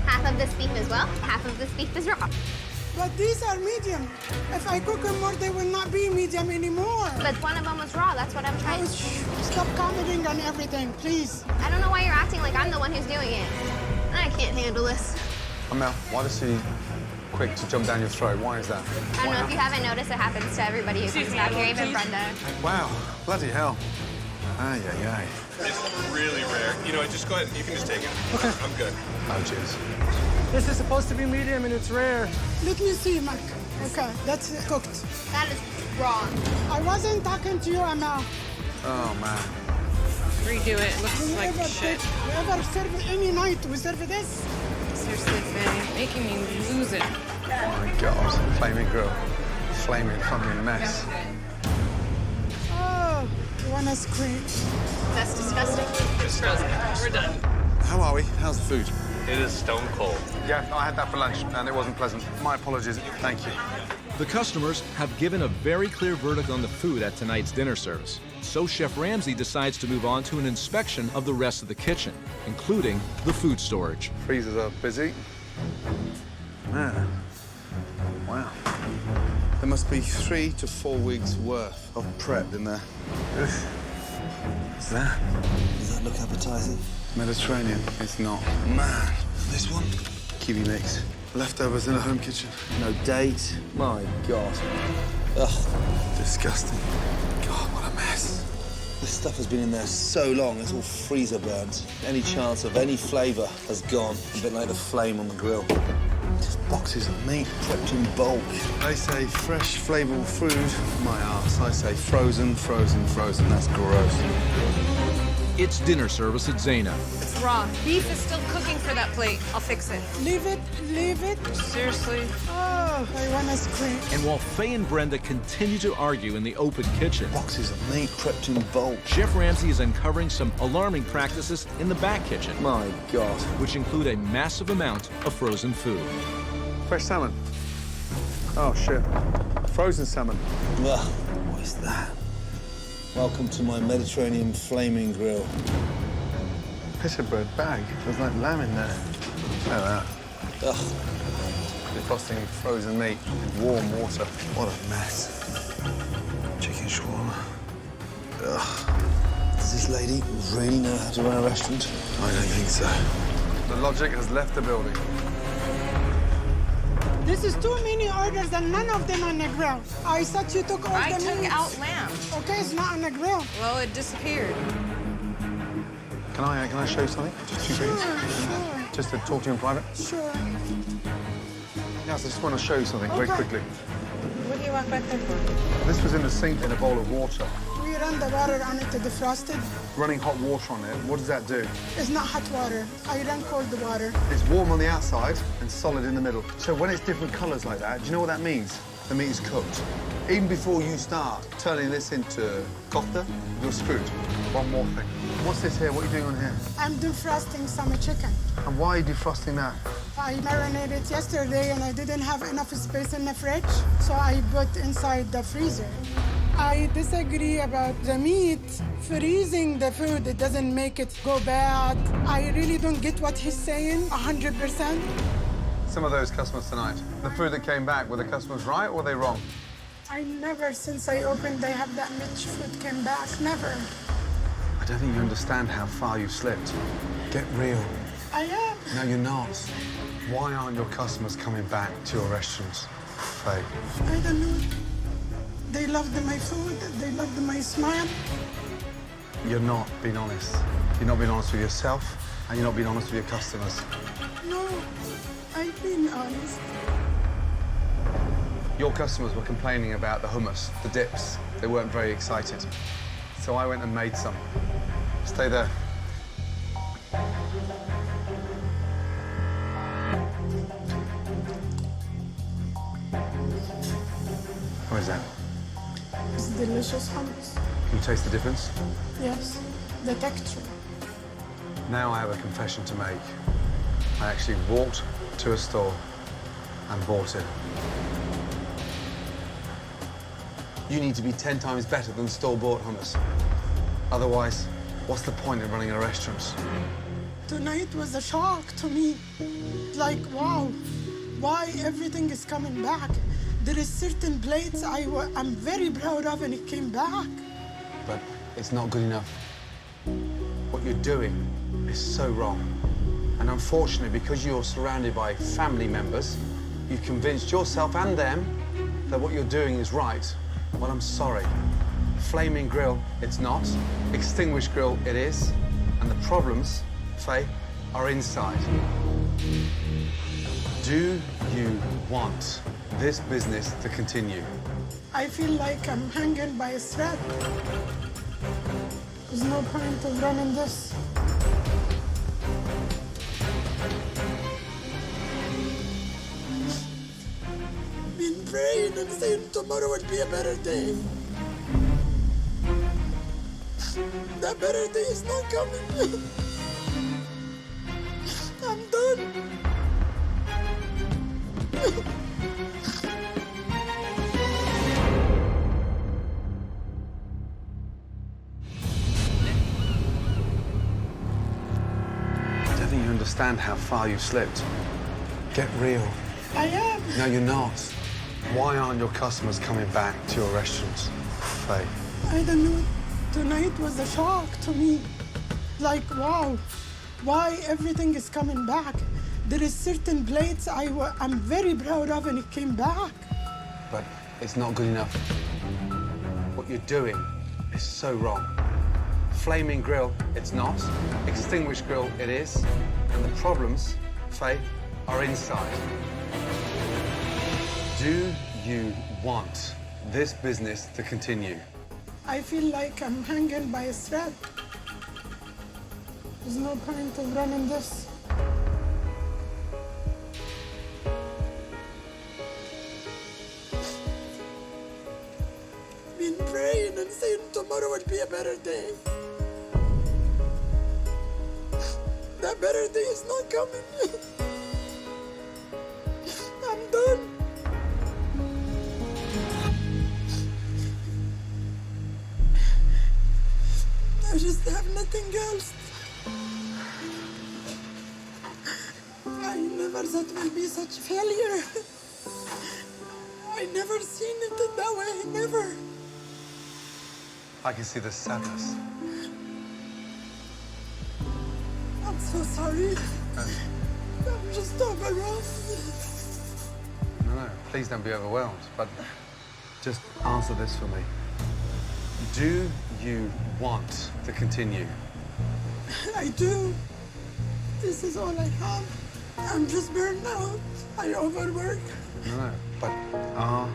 Half of this beef is well, half of this beef is raw. But these are medium. If I cook them more, they will not be medium anymore. But one of them was raw. That's what I'm trying. Stop commenting on everything, please. I don't know why you're acting like I'm the one who's doing it. I can't handle this. Amel, why does she quick to jump down your throat? Why is that? I don't know if you haven't noticed, it happens to everybody who comes back here, even Brenda. Wow, bloody hell. Ay. It's really rare. You know what, just go ahead. You can just take it. Okay. I'm good. Oh, jeez. This is supposed to be medium, and it's rare. Let me see, Mark. Okay, that's cooked. That is raw. I wasn't talking to you, Emma. Oh, man. Redo it. It looks We like ever shit. serve any night, we serve this. Seriously, Faye, making me lose it. Oh my God, flaming grill. Flaming fucking mess. Oh, you wanna scream? That's disgusting. Disgusting. We're done. How are we? How's the food? It is stone cold. Yeah, I had that for lunch, and it wasn't pleasant. My apologies. Thank you. The customers have given a very clear verdict on the food at tonight's dinner service. So Chef Ramsay decides to move on to an inspection of the rest of the kitchen, including the food storage. Freezers are busy. Man. Wow. There must be 3 to 4 weeks worth of prep in there. What's that? Does that look appetizing? Mediterranean. It's not. Man. This one? Kiwi mix. Leftovers in a home kitchen. No date. My God. Ugh. Disgusting. God, what a mess. This stuff has been in there so long, it's all freezer burnt. Any chance of any flavour has gone. A bit like the flame on the grill. Just boxes of meat prepped in bulk. They say fresh, flavourful food. My arse. I say frozen, frozen, frozen. That's gross. It's dinner service at Zaina. It's raw. Beef is still cooking for that plate. I'll fix it. Leave it, leave it. Seriously. Oh, I wanna scream. And while Faye and Brenda continue to argue in the open kitchen, Boxes of meat prepped in bulk. Chef Ramsay is uncovering some alarming practices in the back kitchen, My God. which include a massive amount of frozen food. Fresh salmon. Oh, shit. Frozen salmon. Ugh. What is that? Welcome to my Mediterranean flaming grill. Pita bread bag. There's like lamb in there. Look at that. Ugh. Defrosting frozen meat in warm water. What a mess. Chicken shawarma. Ugh. Does this lady really know how to run a restaurant? I don't think so. The logic has left the building. This is too many orders and none of them on the grill. I thought you took all I the took meats. out lamb. Okay, it's not on the grill. Well, it disappeared. Can I show you something? Just 2 seconds. Sure, Just to talk to you in private? sure. Yes, I just want to show you something very Okay. quickly. What do you want back there for? This was in the sink in a bowl of water. We run the water on it to defrost it. Running hot water on it. What does that do? It's not hot water. I run cold water. It's warm on the outside and solid in the middle. So when it's different colours like that, do you know what that means? The meat is cooked. Even before you start turning this into kofta, you're screwed. One more thing. What's this here? What are you doing on here? I'm defrosting some chicken. And why are you defrosting that? I marinated yesterday and I didn't have enough space in the fridge, so I put inside the freezer. I disagree about the meat. Freezing the food, it doesn't make it go bad. I really don't get what he's saying, 100%. Some of those customers tonight, the food that came back, were the customers right or were they wrong? I never, since I opened, they have that much food came back, never. I don't think you understand how far you've slipped. Get real. I am. No, you're not. Why aren't your customers coming back to your restaurants? Faye. I don't know. They loved my food, they loved my smile. You're not being honest. You're not being honest with yourself, and you're not being honest with your customers. No, I've been honest. Your customers were complaining about the hummus, the dips. They weren't very excited. So I went and made some. Stay there. What is that? It's delicious hummus. Can you taste the difference? Yes, the texture. Now I have a confession to make. I actually walked to a store and bought it. You need to be 10 times better than store-bought hummus. Otherwise, what's the point in running a restaurant? Tonight was a shock to me. Like, wow, why everything is coming back? There is certain plates I'm very proud of and it came back. But it's not good enough. What you're doing is so wrong. And unfortunately, because you're surrounded by family members, you've convinced yourself and them that what you're doing is right. Well, I'm sorry. Flaming grill, it's not. Extinguished grill, it is. And the problems, Faye, are inside. Do you want this business to continue? I feel like I'm hanging by a thread. There's no point of running this. praying and saying tomorrow will be a better day. That better day is not coming. I'm done. I don't think you understand how far you've slipped. Get real. I am. No, you're not. Why aren't your customers coming back to your restaurants, Faye? I don't know. Tonight was a shock to me. Like, wow, why everything is coming back? There is certain plates I'm very proud of and it came back. But it's not good enough. What you're doing is so wrong. Flaming grill, it's not. Extinguished grill, it is. And the problems, Faye, are inside. Do you want this business to continue? I feel like I'm hanging by a thread. There's no point in running this. Been praying and saying tomorrow will be a better day. That better day is not coming. I'm done. I just have nothing else. I never thought it would be such failure. I never seen it in that way, never. I can see the sadness. I'm so sorry. I'm just overwhelmed. No, please don't be overwhelmed, but just answer this for me. Do you want to continue? I do. This is all I have. I'm just burned out. I overwork. No, but are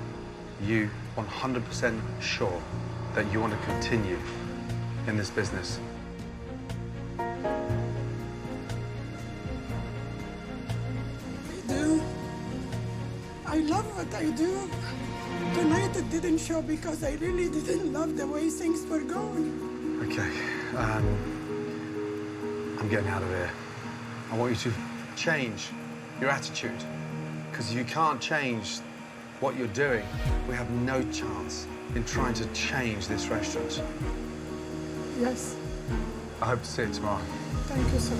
you 100% sure that you want to continue in this business? I do. I love what I do. Tonight it didn't show because I really didn't love the way things were going. Okay, I'm getting out of here. I want you to change your attitude, because you can't change what you're doing. We have no chance in trying to change this restaurant. Yes. I hope to see you tomorrow. Thank you, sir.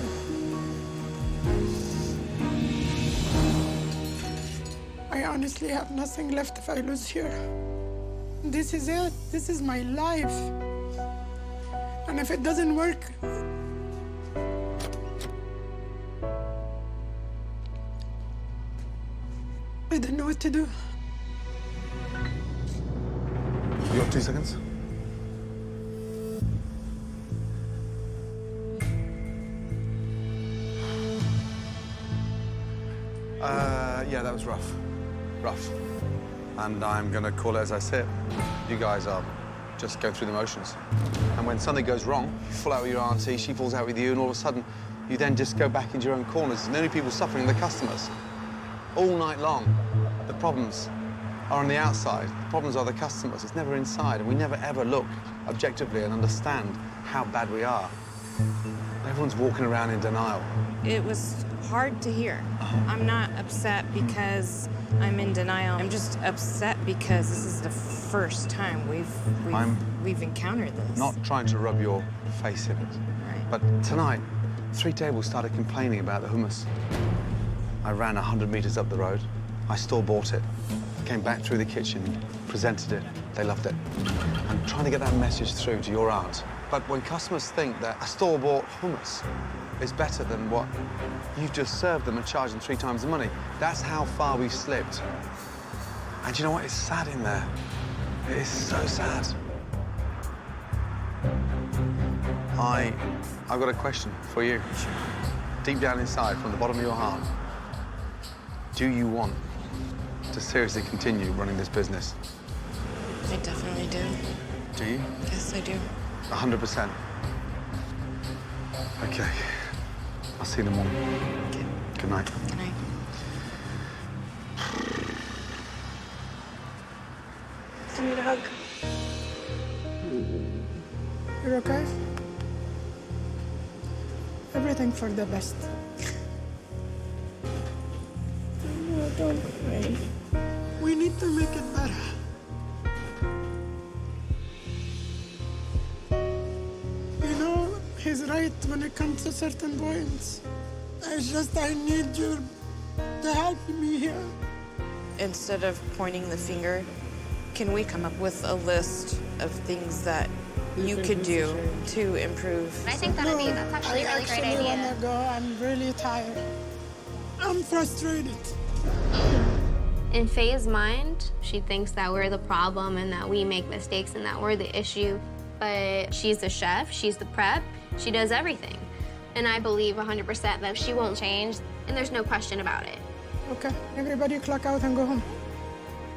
I honestly have nothing left if I lose here. This is it. This is my life. And if it doesn't work, I don't know what to do. You got 2 seconds? Yeah, that was rough. Rough. And I'm gonna call it as I see it. You guys are just going through the motions. And when something goes wrong, you fall out with your auntie, she falls out with you, and all of a sudden, you then just go back into your own corners. And the only people suffering are the customers. All night long, the problems are on the outside. The problems are the customers. It's never inside, and we never ever look objectively and understand how bad we are. Everyone's walking around in denial. It was hard to hear. I'm not upset because I'm in denial. I'm just upset because this is the first time we've encountered this. Not trying to rub your face in it. Right. But tonight, 3 tables started complaining about the hummus. I ran 100 meters up the road. I store-bought it. Came back through the kitchen, presented it. They loved it. I'm trying to get that message through to your aunt. But when customers think that a store-bought hummus is better than what you've just served them and charged them 3 times the money, that's how far we've slipped. And you know what? It's sad in there. It is so sad. I've got a question for you. Deep down inside, from the bottom of your heart, do you want to seriously continue running this business? I definitely do. Do you? Yes, I do. 100%. Okay. I'll see you in the morning. Okay. Good night. Good night. just need a hug. You're okay? Everything for the best. No, don't cry. We need to make it better. You know, he's right when it comes to certain points. I need you to help me here. Instead of pointing the finger, can we come up with a list of things that you could do to improve? I think that's actually a really great idea. I wanna go. I'm really tired. I'm frustrated. In Faye's mind, she thinks that we're the problem and that we make mistakes and that we're the issue. But she's the chef, she's the prep, she does everything. And I believe 100% that she won't change, and there's no question about it. Okay, everybody clock out and go home.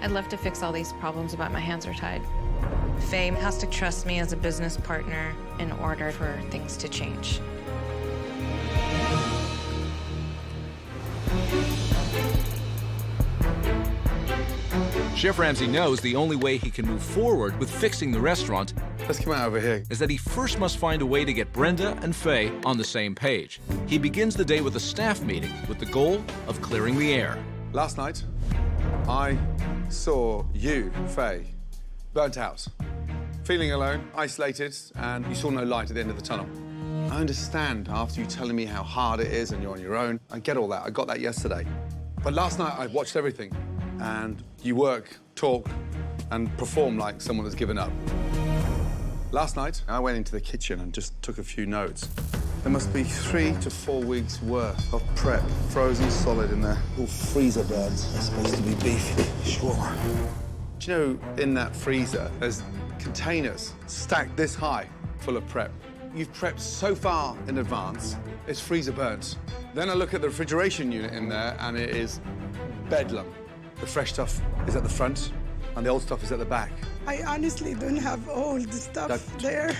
I'd love to fix all these problems, but my hands are tied. Faye has to trust me as a business partner in order for things to change. Chef Ramsay knows the only way he can move forward with fixing the restaurant Let's come out over here. is that he first must find a way to get Brenda and Faye on the same page. He begins the day with a staff meeting with the goal of clearing the air. Last night, I saw you, Faye, burnt out, feeling alone, isolated, and you saw no light at the end of the tunnel. I understand after you telling me how hard it is and you're on your own. I get all that. I got that yesterday. But last night, I watched everything, and you work, talk, and perform like someone has given up. Last night, I went into the kitchen and just took a few notes. There must be 3 to 4 weeks' worth of prep, frozen solid in there. All freezer burns. They're supposed to be beef. Sure. Do you know, in that freezer, there's containers stacked this high full of prep. You've prepped so far in advance, it's freezer burns. Then I look at the refrigeration unit in there, and it is bedlam. The fresh stuff is at the front, and the old stuff is at the back. I honestly don't have all the stuff there.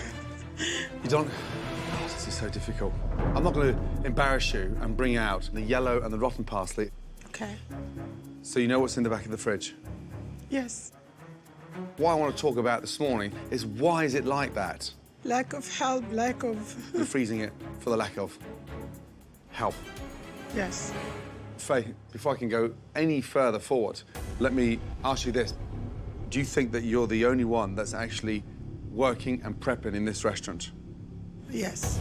You don't... Oh, this is so difficult. I'm not going to embarrass you and bring out the yellow and the rotten parsley. Okay. So you know what's in the back of the fridge? Yes. What I want to talk about this morning is why is it like that? Lack of help, lack of... You're freezing it for the lack of help. Yes. Faye, before I can go any further forward, let me ask you this. Do you think that you're the only one that's actually working and prepping in this restaurant? Yes.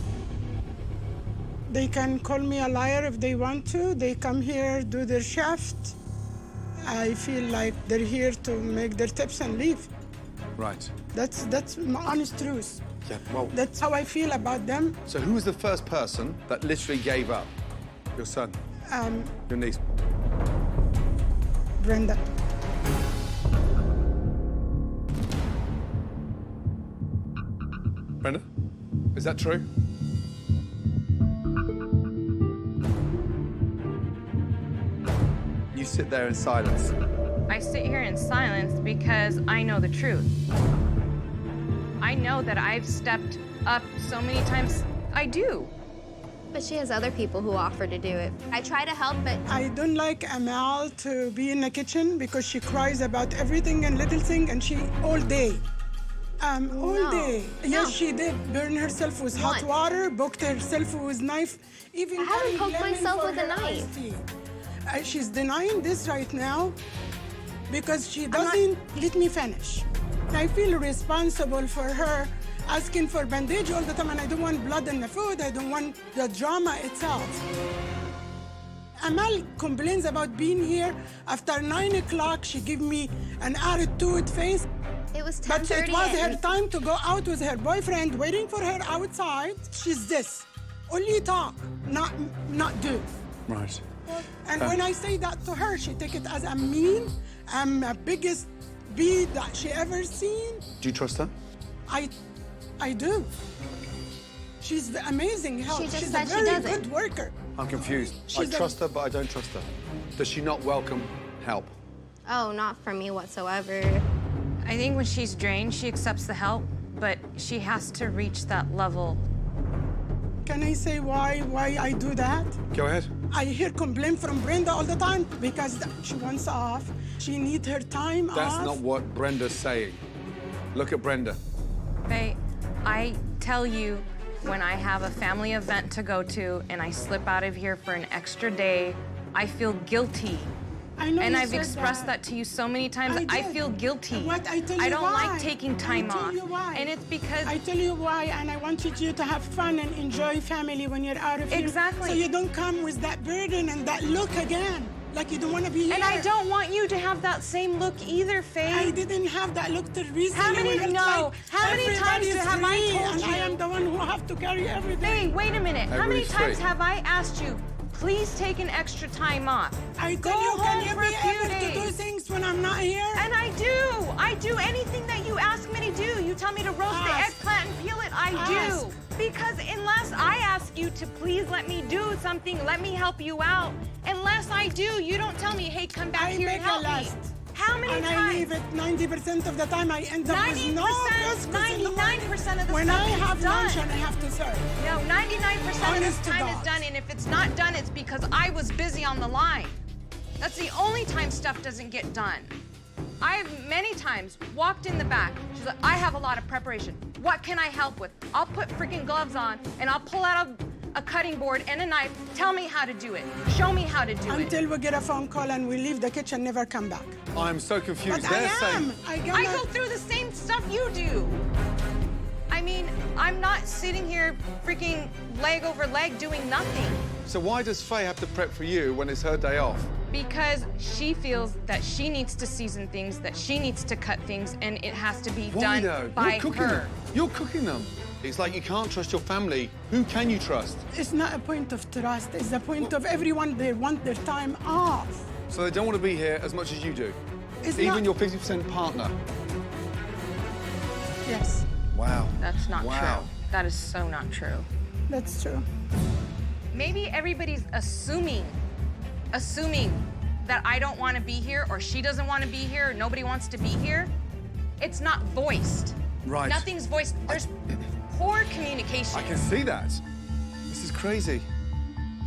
They can call me a liar if they want to. They come here, do their shift. I feel like they're here to make their tips and leave. Right. That's my honest truth. Yeah, well... That's how I feel about them. So who was the first person that literally gave up? Your son? Your niece? Brenda. Brenda? Is that true? You sit there in silence. I sit here in silence because I know the truth. I know that I've stepped up so many times. I do. But she has other people who offer to do it. I try to help, but... I don't like Amal to be in the kitchen because she cries about everything and little thing, and she all day. All day. Yes, she did burn herself with hot water, poked herself with knife. Even I haven't poked myself with a knife. She's denying this right now because she doesn't let me finish. I feel responsible for her asking for bandage all the time, and I don't want blood in the food. I don't want the drama itself. Amal complains about being here. After 9 o'clock, she gave me an attitude face. It was 10:30. But it was her time to go out with her boyfriend, waiting for her outside. She's this. Only talk, not do. Right. And when I say that to her, she take it as I'm mean. I'm the biggest bee that she ever seen. Do you trust her? I do. She's amazing help. She just She's said a she very doesn't. good worker. I'm confused. I She's trust her, but I don't trust her. Does she not welcome help? Oh, not for me whatsoever. I think when she's drained, she accepts the help, but she has to reach that level. Can I say why I do that? Go ahead. I hear complaint from Brenda all the time because she wants off. She needs her time off. That's not what Brenda's saying. Look at Brenda. Faye, I tell you, when I have a family event to go to and I slip out of here for an extra day, I feel guilty. I know. And you I've said expressed that to you so many times. I feel guilty. What? I tell you I don't why. like taking time off. I tell you why. And it's because I tell you why, and I wanted you to have fun and enjoy family when you're out of here. Exactly. So you don't come with that burden and that look again, like you don't want to be here. And I don't want you to have that same look either, Faye. I didn't have that look till recently. How many? when it's No. like How many times everybody's have I free told and you? I am the one who have to carry everything. Faye, wait a minute. How many Everybody's times free. have I asked you, please take an extra time off? I Go tell you, home can you for be a few able to do days. things when I'm not here? And I do. I do anything that you ask me to do. You tell me to roast the Ask. eggplant and peel it, I Ask. do. Because unless I ask you to please let me do something, let me help you out, unless I do, you don't tell me, hey, come back I here make and help a me. list. How many and times? I leave it 90% of the time. I end up with no 90%, biscuits in the morning. 99% of the when stuff I is have done. lunch and I have to serve. No, 99% of Honest the to time is God. done, and if it's not done, it's because I was busy on the line. That's the only time stuff doesn't get done. I have many times walked in the back. She's like, I have a lot of preparation. What can I help with? I'll put freaking gloves on, and I'll pull out a cutting board and a knife. Tell me how to do it. Show me how to do it. Until we get a phone call and we leave the kitchen, never come back. I'm so confused. But They're I am. saying... I go through the same stuff you do. I mean, I'm not sitting here freaking leg over leg doing nothing. So why does Faye have to prep for you when it's her day off? Because she feels that she needs to season things, that she needs to cut things, and it has to be Why done though? by You're cooking her. them. You're cooking them. It's like you can't trust your family. Who can you trust? It's not a point of trust. It's a point of everyone, they want their time off. So they don't want to be here as much as you do. It's Even not- your 50% partner. Yes, Wow. That's not Wow. true. That is so not true. that's true. Maybe everybody's assuming that I don't want to be here, or she doesn't want to be here, or nobody wants to be here. It's not voiced. Right. Nothing's voiced. There's poor communication. I can see that. This is crazy.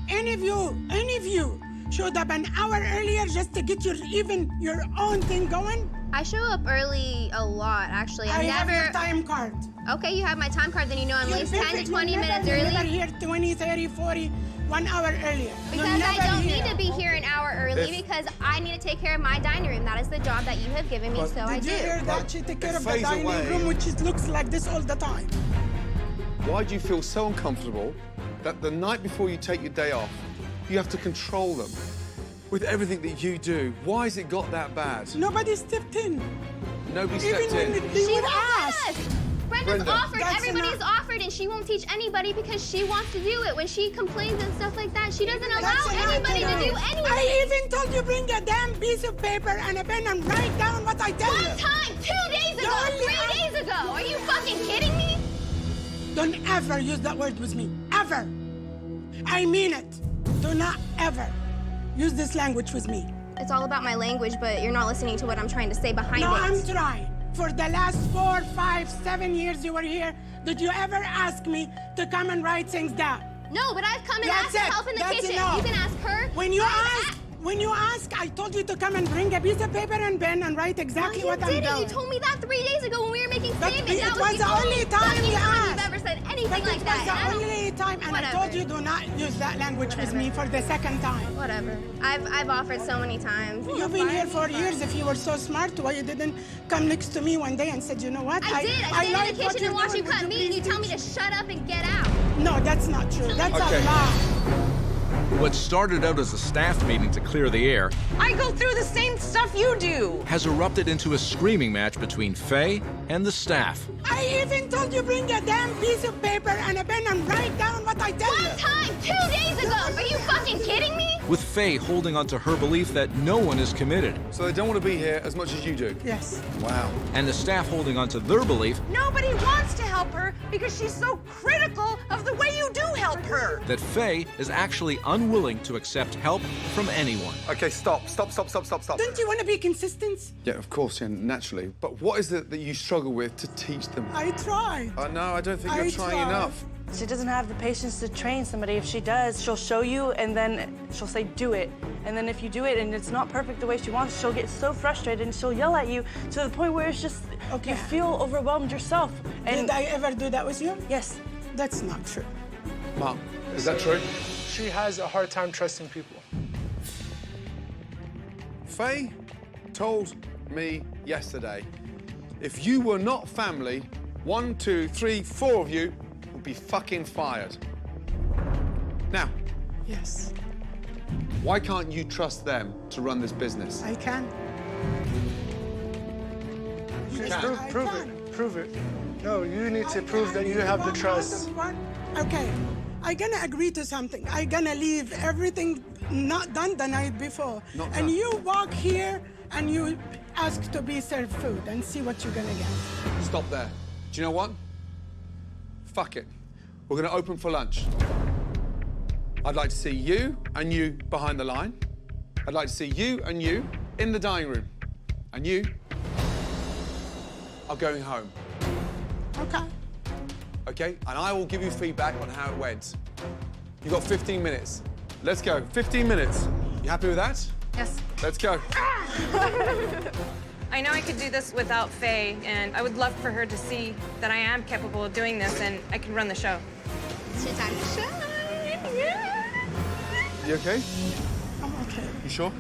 Any of you showed up an hour earlier just to get your own thing going? I show up early a lot, actually. I I'm have never. your time card. Okay, you have my time card, then you know I'm at least 10 to 20 minutes You're early. never here 20, 30, 40, 1 hour earlier. Because I don't need to be here an hour early because I need to take care of my dining room. That is the job that you have given me, so I Did do. you hear that? She take care If of the Faye's dining away- room, which looks like this all the time. Why do you feel so uncomfortable that the night before you take your day off, you have to control them? With everything that you do, why has it got that bad? Nobody stepped in. Nobody Even stepped when in. they She would won't ask. let us. Brenda's Brenda. offered, That's everybody's enough. offered, and she won't teach anybody because she wants to do it. When she complains and stuff like that, she doesn't allow That's enough anybody to do know. anything. I even told you bring a damn piece of paper and a pen and write down what I tell you. One time, 2 days ago, only 3 days ago. Are you fucking kidding me? Don't ever use that word with me. Ever. I mean it. Do not ever use this language with me. It's all about my language, but you're not listening to what I'm trying to say behind No, it. I'm trying. For the last 4, 5, 7 years you were here, did you ever ask me to come and write things down? No, but I've come and That's asked to it. help in the That's kitchen. enough. You can ask her. When you ask, I told you to come and bring a piece of paper and pen and write exactly No, what you I'm didn't. doing. You told me that 3 days ago when we were making But statements. it That was the only time fucking you time you've asked. ever said anything But like it that. was and I the don't- only time, and I Whatever. told you do not use that language with me for the second time. Whatever. I've offered so many times. You've been here for years. If you were so smart, why you didn't come next to me one day and said, you know what? I did. I stayed like in the what kitchen you're and watched you doing. cut Would meat, and you please tell me to shut up and get out. No, that's not true. That's Okay. a lie. What started out as a staff meeting to clear the air I go through the same stuff you do. has erupted into a screaming match between Faye and the staff. I even told you bring a damn piece of paper and a pen and write down what I tell you. One time, 2 days ago. Are you fucking kidding me? With Faye holding onto her belief that no one is committed, So they don't want to be here as much as you do. Yes. Wow. and the staff holding onto their belief Nobody wants to help her because she's so critical of the way you do help her. that Faye is actually unwilling to accept help from anyone. Okay, stop. Don't you want to be consistent? Yeah, of course, yeah, naturally. But what is it that you struggle with to teach them? I tried. No, I don't think you're I trying tried. enough. She doesn't have the patience to train somebody. If she does, she'll show you and then she'll say, do it. And then if you do it and it's not perfect the way she wants, she'll get so frustrated and she'll yell at you to the point where it's just, you feel overwhelmed yourself. And Did I ever do that with you? Yes. That's not true. Mark, is that true? She has a hard time trusting people. Faye told me yesterday, if you were not family, 1, 2, 3, 4 of you would be fucking fired. Now, Yes, why can't you trust them to run this business? I can. Prove it. Prove it. No, you need to prove that you have the trust. Okay, I'm gonna agree to something. I'm gonna leave everything not done the night before. Not and done. you walk here and you ask to be served food and see what you're gonna get. Stop there. Do you know what? Fuck it. We're gonna open for lunch. I'd like to see you and you behind the line. I'd like to see you and you in the dining room. And you are going home. Okay. Okay? And I will give you feedback on how it went. You've got 15 minutes. Let's go. 15 minutes. You happy with that? Yes. Let's go. I know I could do this without Faye, and I would love for her to see that I am capable of doing this and I can run the show. It's your time to shine. Yeah. You okay? I'm okay. You sure?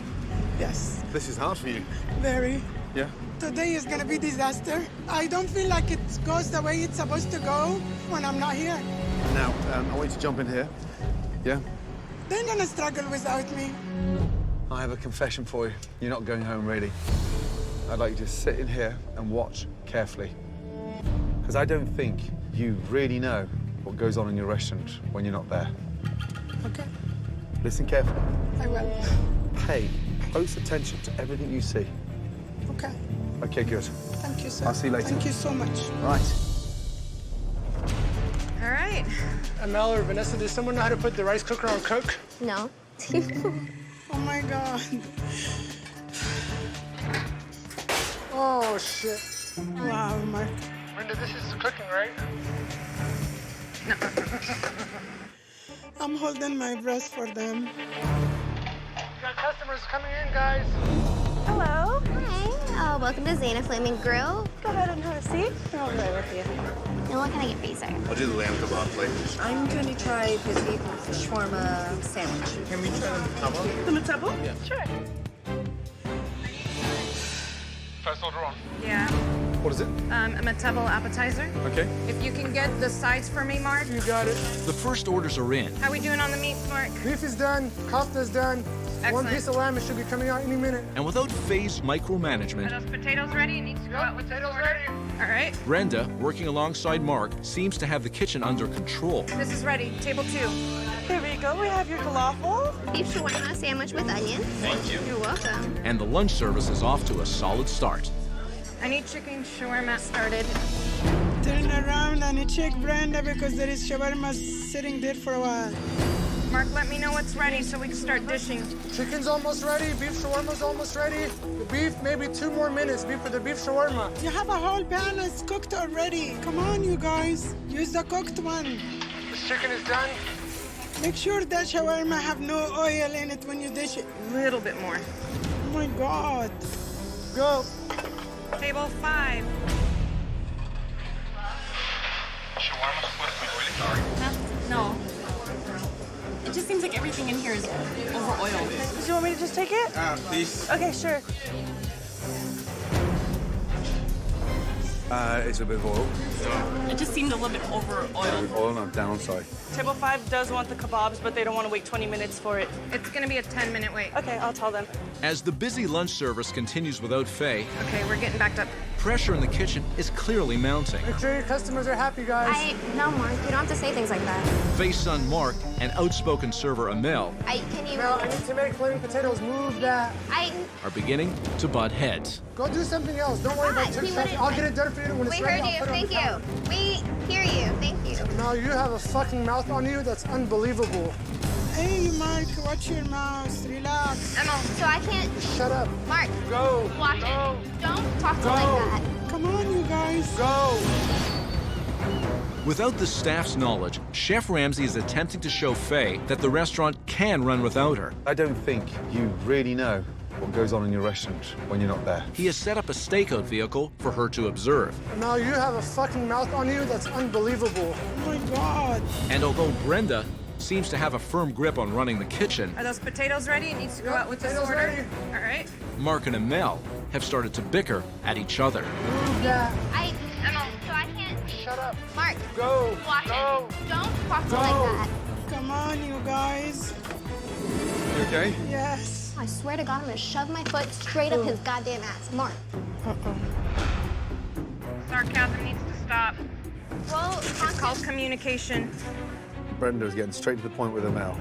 Yes, This is hard for you. very. Yeah? Today is gonna be disaster. I don't feel like it goes the way it's supposed to go when I'm not here. Now, I want you to jump in here. Yeah? They're gonna struggle without me. I have a confession for you. You're not going home, really. I'd like you to sit in here and watch carefully. Because I don't think you really know what goes on in your restaurant when you're not there. Okay, Listen carefully. I will. Pay close attention to everything you see. Okay, Okay, good. thank you, sir. I'll see you later. Thank you so much. Right. All right. Mel or Vanessa, does someone know how to put the rice cooker on cook? No. Oh my God. Oh, shit. Wow, Mark. Brenda, this is cooking, right? I'm holding my breath for them. We got customers coming in, guys. Hello. Hi. Welcome to Zaina Flaming Grill. Go ahead and have a seat. I'll be right with you. And what can I get for you, sir? I'll do the lamb kebab plate. I'm going to try the beef shawarma sandwich. Can we try the kebab? The matabo? Yeah. Sure. First order on. Yeah. What is it? A matable appetizer. Okay. If you can get the sides for me, Mark. You got it. The first orders are in. How we doing on the meats, Mark? Beef is done. Kofta's done. One Excellent. piece of lamb, it should be coming out any minute. And without Faye's micromanagement, Are those potatoes ready? It needs to go out with Potatoes this order. ready. All right. Brenda, working alongside Mark, seems to have the kitchen under control. This is ready. Table 2. Here we go. We have your falafel. Beef shawarma sandwich with onions. Thank you. You're welcome. And the lunch service is off to a solid start. I need chicken shawarma started. Turn around and check Brenda because there is shawarma sitting there for a while. Mark, let me know what's ready so we can start dishing. Chicken's almost ready. Beef shawarma's almost ready. The beef, maybe 2 more minutes. Beef for the beef shawarma. You have a whole pan that's cooked already. Come on, you guys. Use the cooked one. This chicken is done. Make sure that shawarma have no oil in it when you dish it. A little bit more. Oh my God. Go. Table 5. Shawarma supposed to be oily? Sorry. No. It just seems like everything in here is over oiled. Do you want me to just take it? Please. Okay, sure. It's a bit of oil. It just seemed a little bit over oiled. Oil, no, down on side. Table 5 does want the kebabs, but they don't want to wait 20 minutes for it. It's gonna be a 10-minute wait. Okay, I'll tell them. As the busy lunch service continues without Faye, Okay, we're getting backed up. pressure in the kitchen is clearly mounting. Make sure your customers are happy, guys. No, Mark, you don't have to say things like that. Faye's son Mark and outspoken server Amel Can you... Mel, I need to make flaming potatoes. Move that. are beginning to butt heads. Go do something else. Don't worry about he TikTok. wouldn't- I'll get it done for you when it's We ready. heard I'll you. put it on Thank the you. counter. We hear you. Thank you. Mel, you have a fucking mouth on you that's unbelievable. Hey, Mark, watch your mouth. Relax. Emma. So I can't... Shut up. Mark, Go. watch Go. it. Don't talk to Go. me like that. Come on, you guys. Go. Without the staff's knowledge, Chef Ramsay is attempting to show Faye that the restaurant can run without her. I don't think you really know what goes on in your restaurant when you're not there. He has set up a stakeout vehicle for her to observe. Now you have a fucking mouth on you that's unbelievable. Oh my God. And although Brenda seems to have a firm grip on running the kitchen, Are those potatoes ready? It needs to go out with this potatoes order. ready. All right. Mark and Amel have started to bicker at each other. So I can't. Shut up. Mark, Go. watch Go. it. Don't cross it Go. like that. Come on, you guys. You okay? Yes. I swear to God, I'm gonna shove my foot straight up his goddamn ass. Mark. Sarcasm needs to stop. Well, It's called communication. Brenda was getting straight to the point with Amel.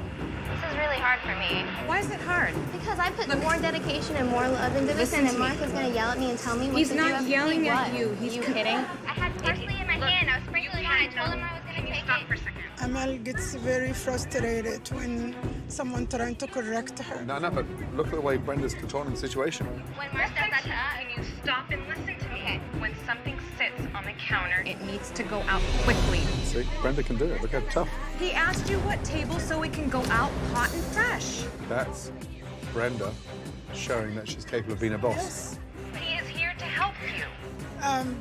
this is really hard for me. Why is it hard? Because I put more dedication and more love into this, Listen and to then Mark me. is gonna yell at me and tell me what He's to do. not after yelling me. at What? you. He's you kidding? I had parsley in my hand. I was sprinkling it, and I told him I was gonna take Stop it. for a second. Amel gets very frustrated when someone trying to correct her. No, but look at the way Brenda's controlling the situation. When Mark does that to us. Can you stop and listen to me? When something sits on the counter, it needs to go out quickly. See, Brenda can do it. Look how tough. He asked you what table so it can go out hot and fresh. That's Brenda showing that she's capable of being a boss. Yes. He is here to help you.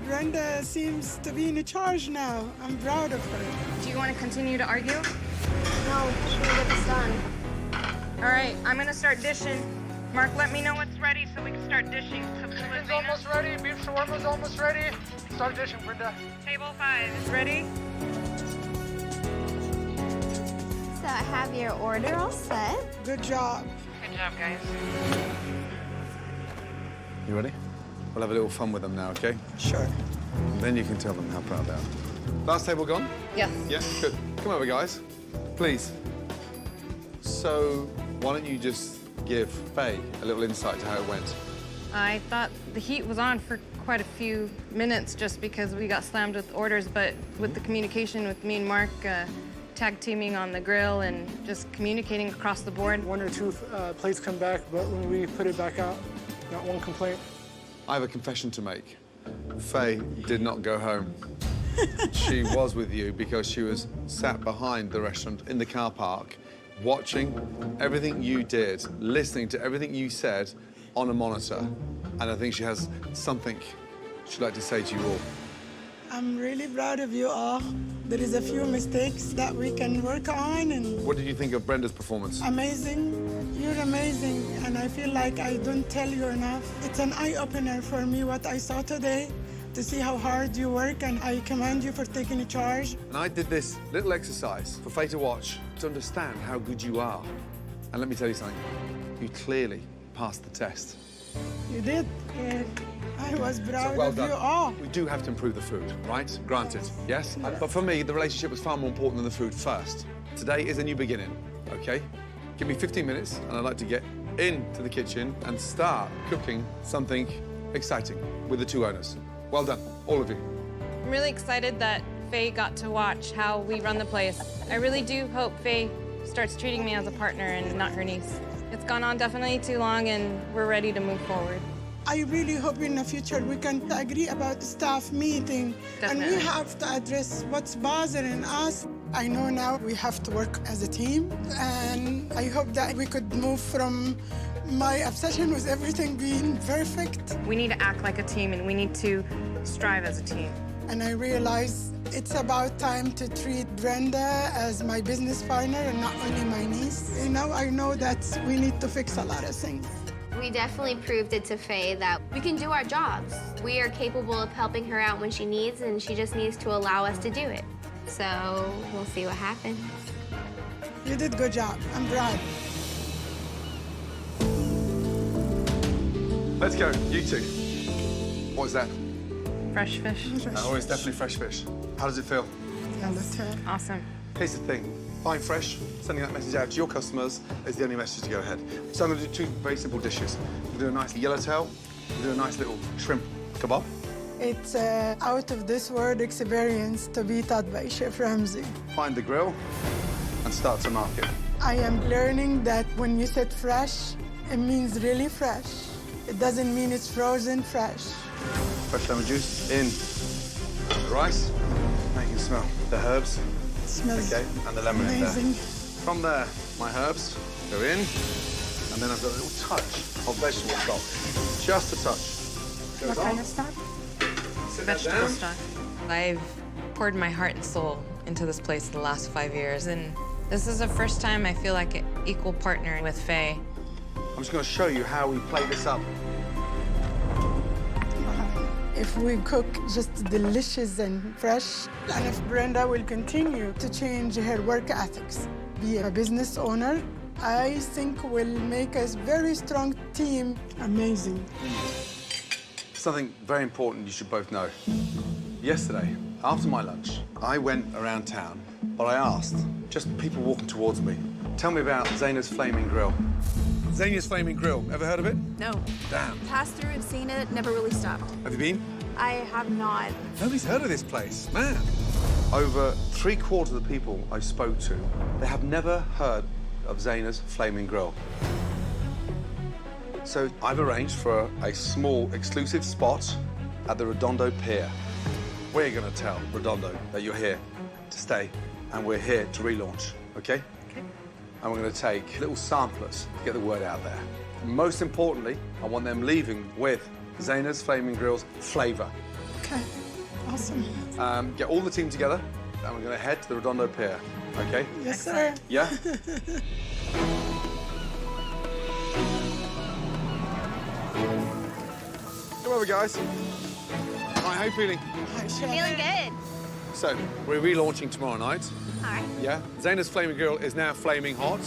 Brenda seems to be in charge now. I'm proud of her. Do you want to continue to argue? No, should we get this done? All right, I'm gonna start dishing. Mark, let me know what's ready so we can start dishing. Chicken's almost ready. Beef shawarma's almost ready. Start dishing, Brenda. Table 5 is ready. So I have your order all set. Good job. Good job, guys. You ready? We'll have a little fun with them now, okay? Sure. And then you can tell them how proud they are. Last table gone? Yes. Yeah, good. Come over, guys. Please. So, why don't you just give Faye a little insight to how it went? I thought the heat was on for quite a few minutes just because we got slammed with orders, but with the communication with me and Mark, tag teaming on the grill and just communicating across the board. 1 or 2 plates come back, but when we put it back out, not one complaint. I have a confession to make. Faye did not go home. She was with you because she was sat behind the restaurant in the car park, watching everything you did, listening to everything you said on a monitor. And I think she has something she'd like to say to you all. I'm really proud of you all. There is a few mistakes that we can work on and What did you think of Brenda's performance? amazing. You're amazing, and I feel like I don't tell you enough. It's an eye-opener for me what I saw today, to see how hard you work, and I commend you for taking charge. And I did this little exercise for Faye to watch to understand how good you are. And let me tell you something, you clearly passed the test. You did. I was proud Well of done. you all. We do have to improve the food, right? Granted, yes? But for me, the relationship was far more important than the food first. Today is a new beginning, okay? Give me 15 minutes, and I'd like to get into the kitchen and start cooking something exciting with the 2 owners. Well done, all of you. I'm really excited that Faye got to watch how we run the place. I really do hope Faye starts treating me as a partner and not her niece. It's gone on definitely too long, and we're ready to move forward. I really hope in the future we can agree about the staff meeting. And we Definitely. have to address what's bothering us. I know now we have to work as a team, and I hope that we could move from my obsession with everything being perfect. We need to act like a team, and we need to strive as a team. And I realize it's about time to treat Brenda as my business partner and not only my niece. You know, I know that we need to fix a lot of things. We definitely proved it to Faye that we can do our jobs. We are capable of helping her out when she needs, and she just needs to allow us to do it. So we'll see what happens. You did a good job. I'm proud. Let's go, you two. What was that? Fresh fish. Oh, it's definitely fresh fish. How does it feel? Yeah, let's hear it. Awesome. Here's the thing. Buying fresh, sending that message out to your customers is the only message to go ahead. So I'm going to do 2 very simple dishes. We'll do a nice yellowtail, we'll do a nice little shrimp kebab. It's out of this world experience to be taught by Chef Ramsay. Find the grill and start to mark it. I am learning that when you said fresh, it means really fresh. It doesn't mean it's frozen fresh. Fresh lemon juice in the rice. Now you can smell the herbs. It smells and the lemon amazing. in there. From there, my herbs go in, and then I've got a little touch of vegetable stock. Just a touch. What kind of stock? Vegetable stock. I've poured my heart and soul into this place the last 5 years, and this is the first time I feel like an equal partner with Faye. I'm just going to show you how we play this up. If we cook just delicious and fresh, and if Brenda will continue to change her work ethics, be a business owner, I think will make us very strong team. Amazing. Something very important you should both know. Yesterday, after my lunch, I went around town, but I asked just people walking towards me, tell me about Zaina's Flaming Grill. Zaina's Flaming Grill, ever heard of it? No. Damn. Passed through and seen it, never really stopped. Have you been? I have not. Nobody's heard of this place, man. Over 3/4 of the people I spoke to, they have never heard of Zaina's Flaming Grill. So I've arranged for a small exclusive spot at the Redondo Pier. We're gonna tell Redondo that you're here to stay and we're here to relaunch, okay? Okay. And we're gonna take little samplers to get the word out there. And most importantly, I want them leaving with Zaina's Flaming Grill's flavor. Okay, awesome. Get all the team together and we're gonna head to the Redondo Pier, okay? Yes, sir. Yeah? Come over, guys. Hi, how you feeling? Feeling good. So, we're relaunching tomorrow night. All right. Yeah? Zaina's Flaming Grill is now flaming hot.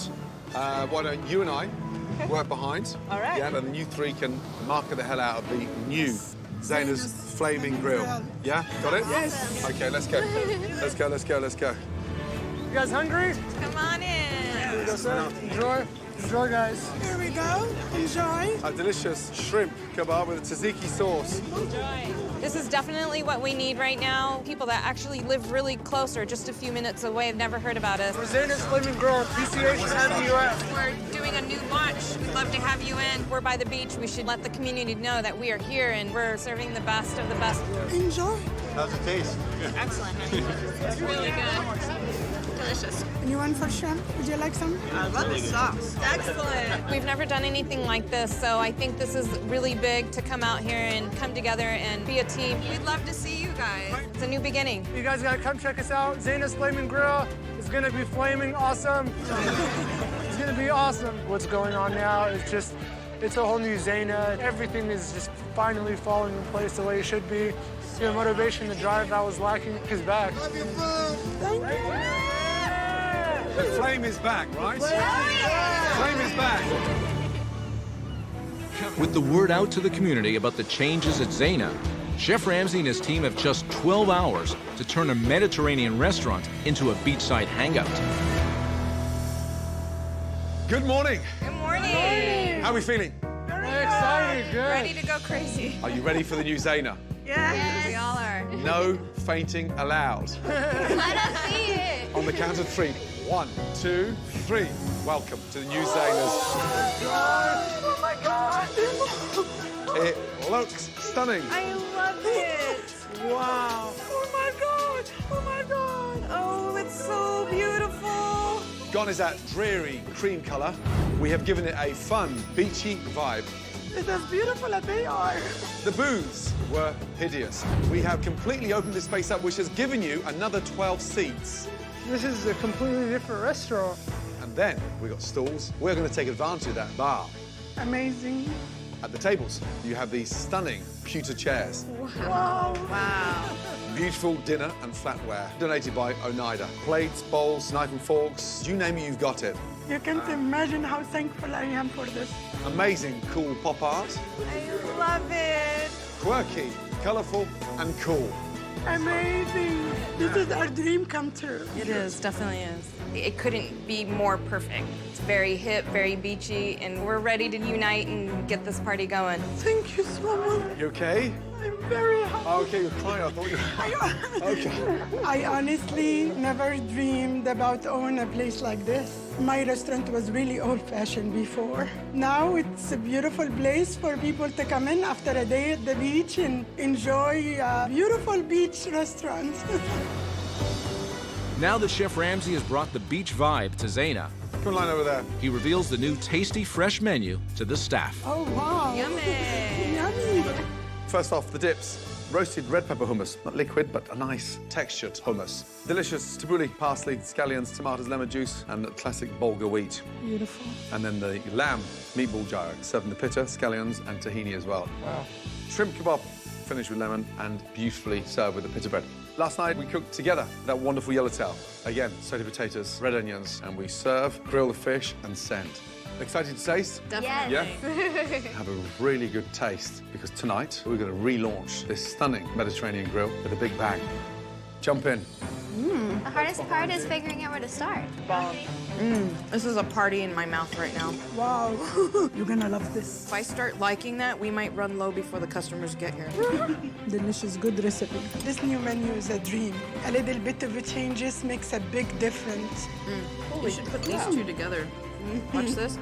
Why don't you and I work behind? All right. Yeah, and then you three can market the hell out of the new Zaina's Flaming Grill. Yeah? Got it? Yes. Okay, let's go. Let's go, let's go, let's go. You guys hungry? Come on in. Here we go, sir. Enjoy. Enjoy, guys. Here we go. Enjoy. A delicious shrimp kebab with a tzatziki sauce. This is definitely what we need right now. People that actually live really close or just a few minutes away have never heard about us. Zaina's Flaming Grill, appreciation having you at. We're doing a new launch. We'd love to have you in. We're by the beach. We should let the community know that we are here and we're serving the best of the best. Enjoy. How's it taste? Excellent, honey. It's really good. Delicious. Anyone for shrimp? Would you like some? I love the sauce. Excellent. We've never done anything like this, so I think this is really big to come out here and come together and be a team. We'd love to see you guys. It's a new beginning. You guys gotta come check us out. Zaina's Flaming Grill is gonna be flaming awesome. It's gonna be awesome. What's going on now is just, it's a whole new Zaina. Everything is just finally falling in place the way it should be. The motivation, the drive that was lacking is back. Thank you. The flame is back, right? Flame is back. With the word out to the community about the changes at Zaina, Chef Ramsay and his team have just 12 hours to turn a Mediterranean restaurant into a beachside hangout. Good morning. Good morning. How are we feeling? Very excited, good. Ready to go crazy. Are you ready for the new Zaina? Yes. We all are. No fainting allowed. Let us see it. On the count of 3. 1, 2, 3. Welcome to the new Zainas. Oh my God. It looks stunning. I love it. Wow. Oh my God. Oh my God. Oh, it's so beautiful. Gone is that dreary cream color. We have given it a fun, beachy vibe. It's as beautiful as they are. The booths were hideous. We have completely opened this space up, which has given you another 12 seats. This is a completely different restaurant. And then we got stalls. We're going to take advantage of that bar. Amazing. At the tables, you have these stunning pewter chairs. Wow. Wow. Beautiful dinner and flatware, donated by Oneida. Plates, bowls, knife and forks, you name it, you've got it. You can't imagine how thankful I am for this. Amazing, cool pop art. I love it. Quirky, colourful and cool. Amazing. This is our dream come true. It is, definitely is. It couldn't be more perfect. It's very hip, very beachy, and we're ready to unite and get this party going. Thank you so much. You okay? I'm very happy. Oh, okay, you're crying. I thought you were... Okay. I honestly never dreamed about owning a place like this. My restaurant was really old-fashioned before. Now it's a beautiful place for people to come in after a day at the beach and enjoy a beautiful beach restaurant. Now that Chef Ramsay has brought the beach vibe to Zaina, Come line over there. he reveals the new tasty, fresh menu to the staff. Oh, wow. Yummy. Yummy. First off, the dips. Roasted red pepper hummus, not liquid, but a nice textured hummus. Delicious tabbouleh, parsley, scallions, tomatoes, lemon juice, and classic bulgur wheat. Beautiful. And then the lamb meatball gyro, served in the pitta, scallions, and tahini as well. Wow. Shrimp kebab, finished with lemon, and beautifully served with the pitta bread. Last night, we cooked together that wonderful yellowtail. Again, sauteed potatoes, red onions, and we serve, grill the fish, and send. Excited to taste? Definitely. Yes. Yeah? Have a really good taste, because tonight, we're going to relaunch this stunning Mediterranean grill with a big bang. Jump in. The hardest part is figuring out where to start. This is a party in my mouth right now. Wow. You're gonna love this. If I start liking that, we might run low before the customers get here. Delicious, good recipe. This new menu is a dream. A little bit of a changes makes a big difference. We should put these two together. Watch this.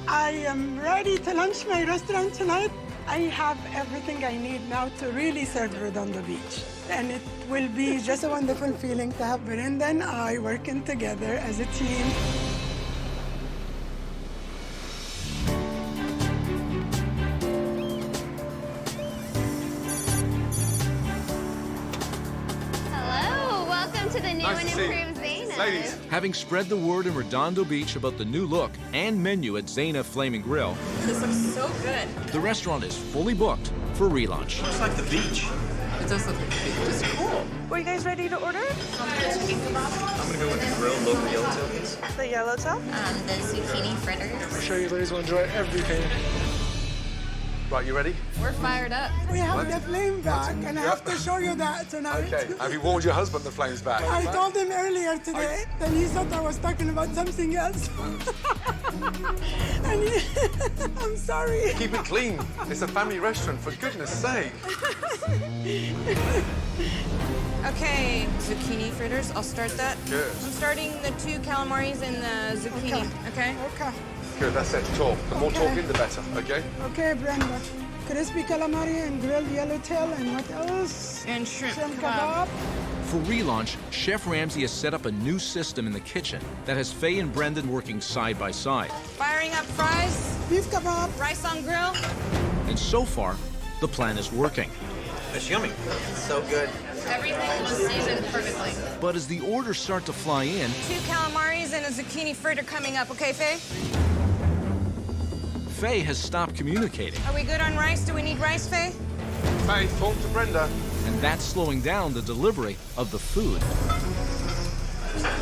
I am ready to launch my restaurant tonight. I have everything I need now to really serve on the beach. And it will be just a wonderful feeling to have Brenda and I working together as a team. Hello, welcome to the new Nice and to see you. improved Zaina. Ladies. Having spread the word in Redondo Beach about the new look and menu at Zaina Flaming Grill, This looks so good. the restaurant is fully booked for relaunch. Looks like the beach. It does look like a Just cool. Were you guys ready to order? I'm gonna go with the grill, local yellowtail, please. The yellowtail? The zucchini fritters. I'm sure you ladies will enjoy everything. Right, you ready? We're fired up. We have the flame back, and I have to show you that tonight. Okay. Have you warned your husband the flame's back? I told him earlier today, and he thought I was talking about something else. And I'm sorry. Keep it clean. It's a family restaurant, for goodness sake. Okay, zucchini fritters. I'll start that. Good. I'm starting the 2 calamaris and the zucchini. Okay. Okay. Good, that's it. Talk. The more talking, the better, okay? Okay, Brenda. Crispy calamari and grilled yellowtail, and what else? And shrimp Kebab. For relaunch, Chef Ramsay has set up a new system in the kitchen that has Faye and Brendan working side by side. Firing up fries, Beef kebab. rice on grill. And so far, the plan is working. It's yummy. It's so good. Everything was seasoned perfectly. But as the orders start to fly in, 2 calamaris and a zucchini fritter coming up. Okay, Faye? Faye has stopped communicating, Are we good on rice? Do we need rice, Faye? Hey, talk to Brenda. and that's slowing down the delivery of the food.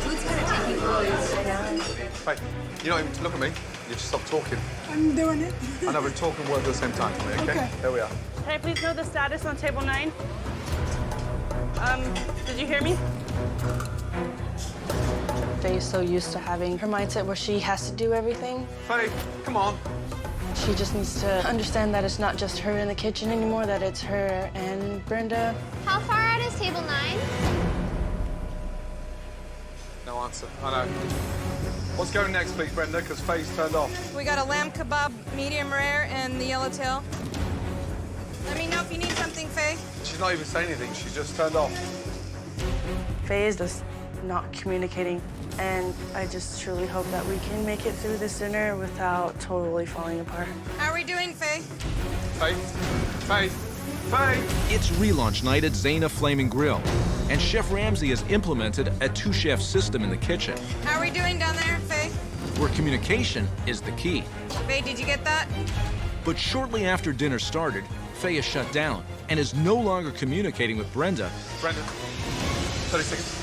Food's kind of taking Hey, you don't even look at me. You just stop talking. I'm doing it. I know, we're talking words at the same time for me, okay? Okay. There we are. Can I please know the status on table 9? Did you hear me? Faye's so used to having her mindset where she has to do everything. Faye, come on. She just needs to understand that it's not just her in the kitchen anymore, that it's her and Brenda. How far out is table 9? No answer. I know. What's going next, please, Brenda? Because Faye's turned off. We got a lamb kebab, medium rare, and the yellowtail. Let me know if you need something, Faye. She's not even saying anything. She's just turned off. Faye is just not communicating, and I just truly hope that we can make it through this dinner without totally falling apart. How are we doing, Faye? Faye? Faye? Faye? It's relaunch night at Zaina Flaming Grill, and Chef Ramsay has implemented a 2-chef system in the kitchen, How are we doing down there, Faye? where communication is the key. Faye, did you get that? But shortly after dinner started, Faye is shut down and is no longer communicating with Brenda. Brenda, 30 seconds.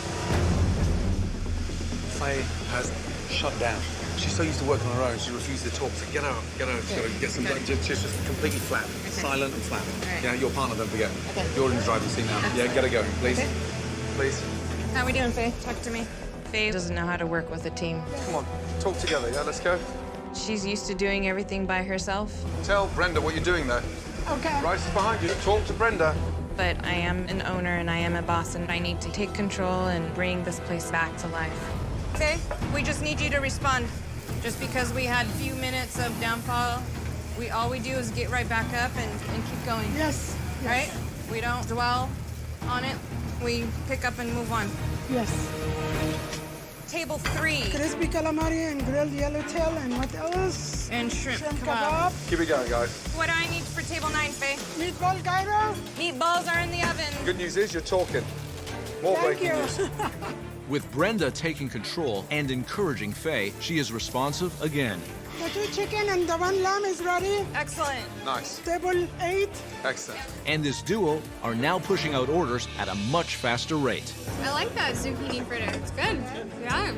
Faye has shut down. She's so used to working on her own, she refuses to talk. So get out, get out. She's got to get some. She's just completely flat, silent and flat. Yeah, your partner, don't forget. You're in the driving seat now. Yeah, get her going, please. Please. How are we doing, Faye? Talk to me. Faye doesn't know how to work with a team. Come on, talk together. Yeah, let's go. She's used to doing everything by herself, Tell Brenda what you're doing there. Okay. Rice is behind you. Talk to Brenda. but I am an owner and I am a boss, and I need to take control and bring this place back to life. Faye, we just need you to respond. Just because we had a few minutes of downfall, all we do is get right back up and keep going. Yes. Right? We don't dwell on it. we pick up and move on. Yes. Table 3. Crispy calamari and grilled yellowtail, and what else? And shrimp Shrimp kebab. kebab. Keep it going, guys. What do I need for table 9, Faye? Meatball gyro. Meatballs are in the oven. Good news is you're talking. More Thank breaking you. news. With Brenda taking control and encouraging Faye, she is responsive again. The 2 chicken and the 1 lamb is ready. Excellent. Nice. Table 8. Excellent. And this duo are now pushing out orders at a much faster rate. I like that zucchini fritter. It's good. Yeah.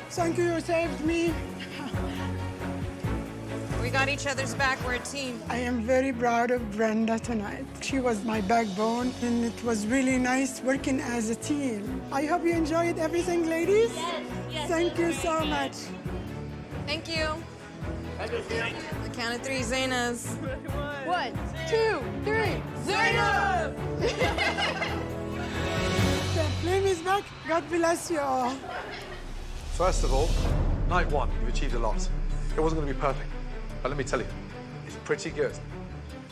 Thank you, you saved me. We got each other's back. We're a team. I am very proud of Brenda tonight. She was my backbone, and it was really nice working as a team. I hope you enjoyed everything, ladies. Yes. Thank you so much. Thank you. The count of 3, Zainas. 1, 2, 3. Zaina! The flame is back. God bless you all. First of all, night 1, you've achieved a lot. It wasn't going to be perfect, but let me tell you, it's pretty good.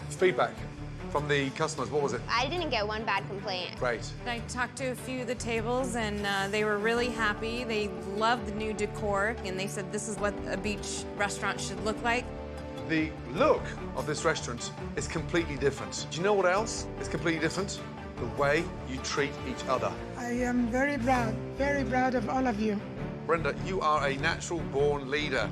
Feedback from the customers, what was it? I didn't get one bad complaint. Great. I talked to a few of the tables, and they were really happy. They loved the new decor, and they said this is what a beach restaurant should look like. The look of this restaurant is completely different. Do you know what else is completely different? The way you treat each other. I am very proud of all of you. Brenda, you are a natural-born leader.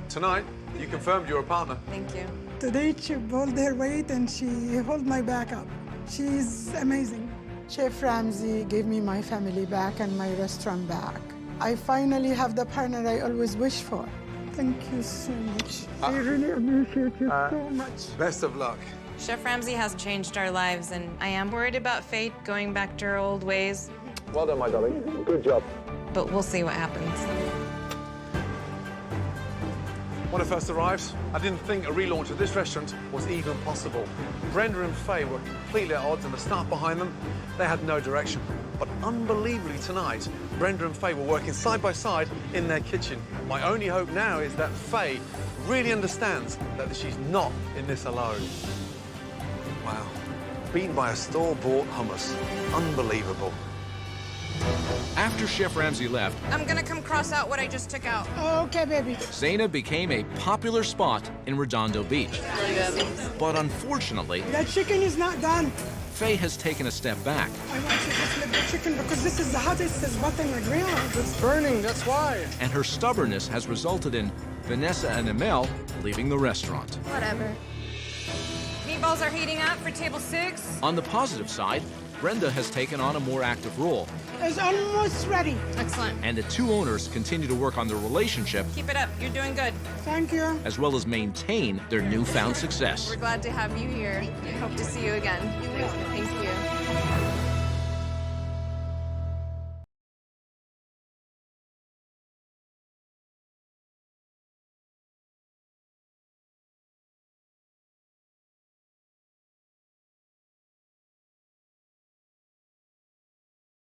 Tonight, you confirmed you're a partner. Thank you. Today she pulled her weight and she held my back up. She's amazing. Chef Ramsay gave me my family back and my restaurant back. I finally have the partner I always wished for. Thank you so much. I really appreciate you so much. Best of luck. Chef Ramsay has changed our lives, and I am worried about Faye going back to her old ways, Well done, my darling. Good job. but we'll see what happens. When I first arrived, I didn't think a relaunch of this restaurant was even possible. Brenda and Faye were completely at odds, and the staff behind them, they had no direction. But unbelievably tonight, Brenda and Faye were working side by side in their kitchen. My only hope now is that Faye really understands that she's not in this alone. Wow. Beaten by a store-bought hummus. Unbelievable. After Chef Ramsay left, I'm gonna come cross out what I just took out. Okay, baby. Zaina became a popular spot in Redondo Beach. But unfortunately, The chicken is not done. Faye has taken a step back. I want you to flip the chicken because this is the hottest spot in the grill. It's burning, that's why. And her stubbornness has resulted in Vanessa and Amel leaving the restaurant. Whatever. Meatballs are heating up for table 6. On the positive side, Brenda has taken on a more active role, It's almost ready. Excellent. and the two owners continue to work on their relationship Keep it up. You're doing good. Thank you. as well as maintain their newfound success. We're glad to have you here. Hope to see you again. Thank you.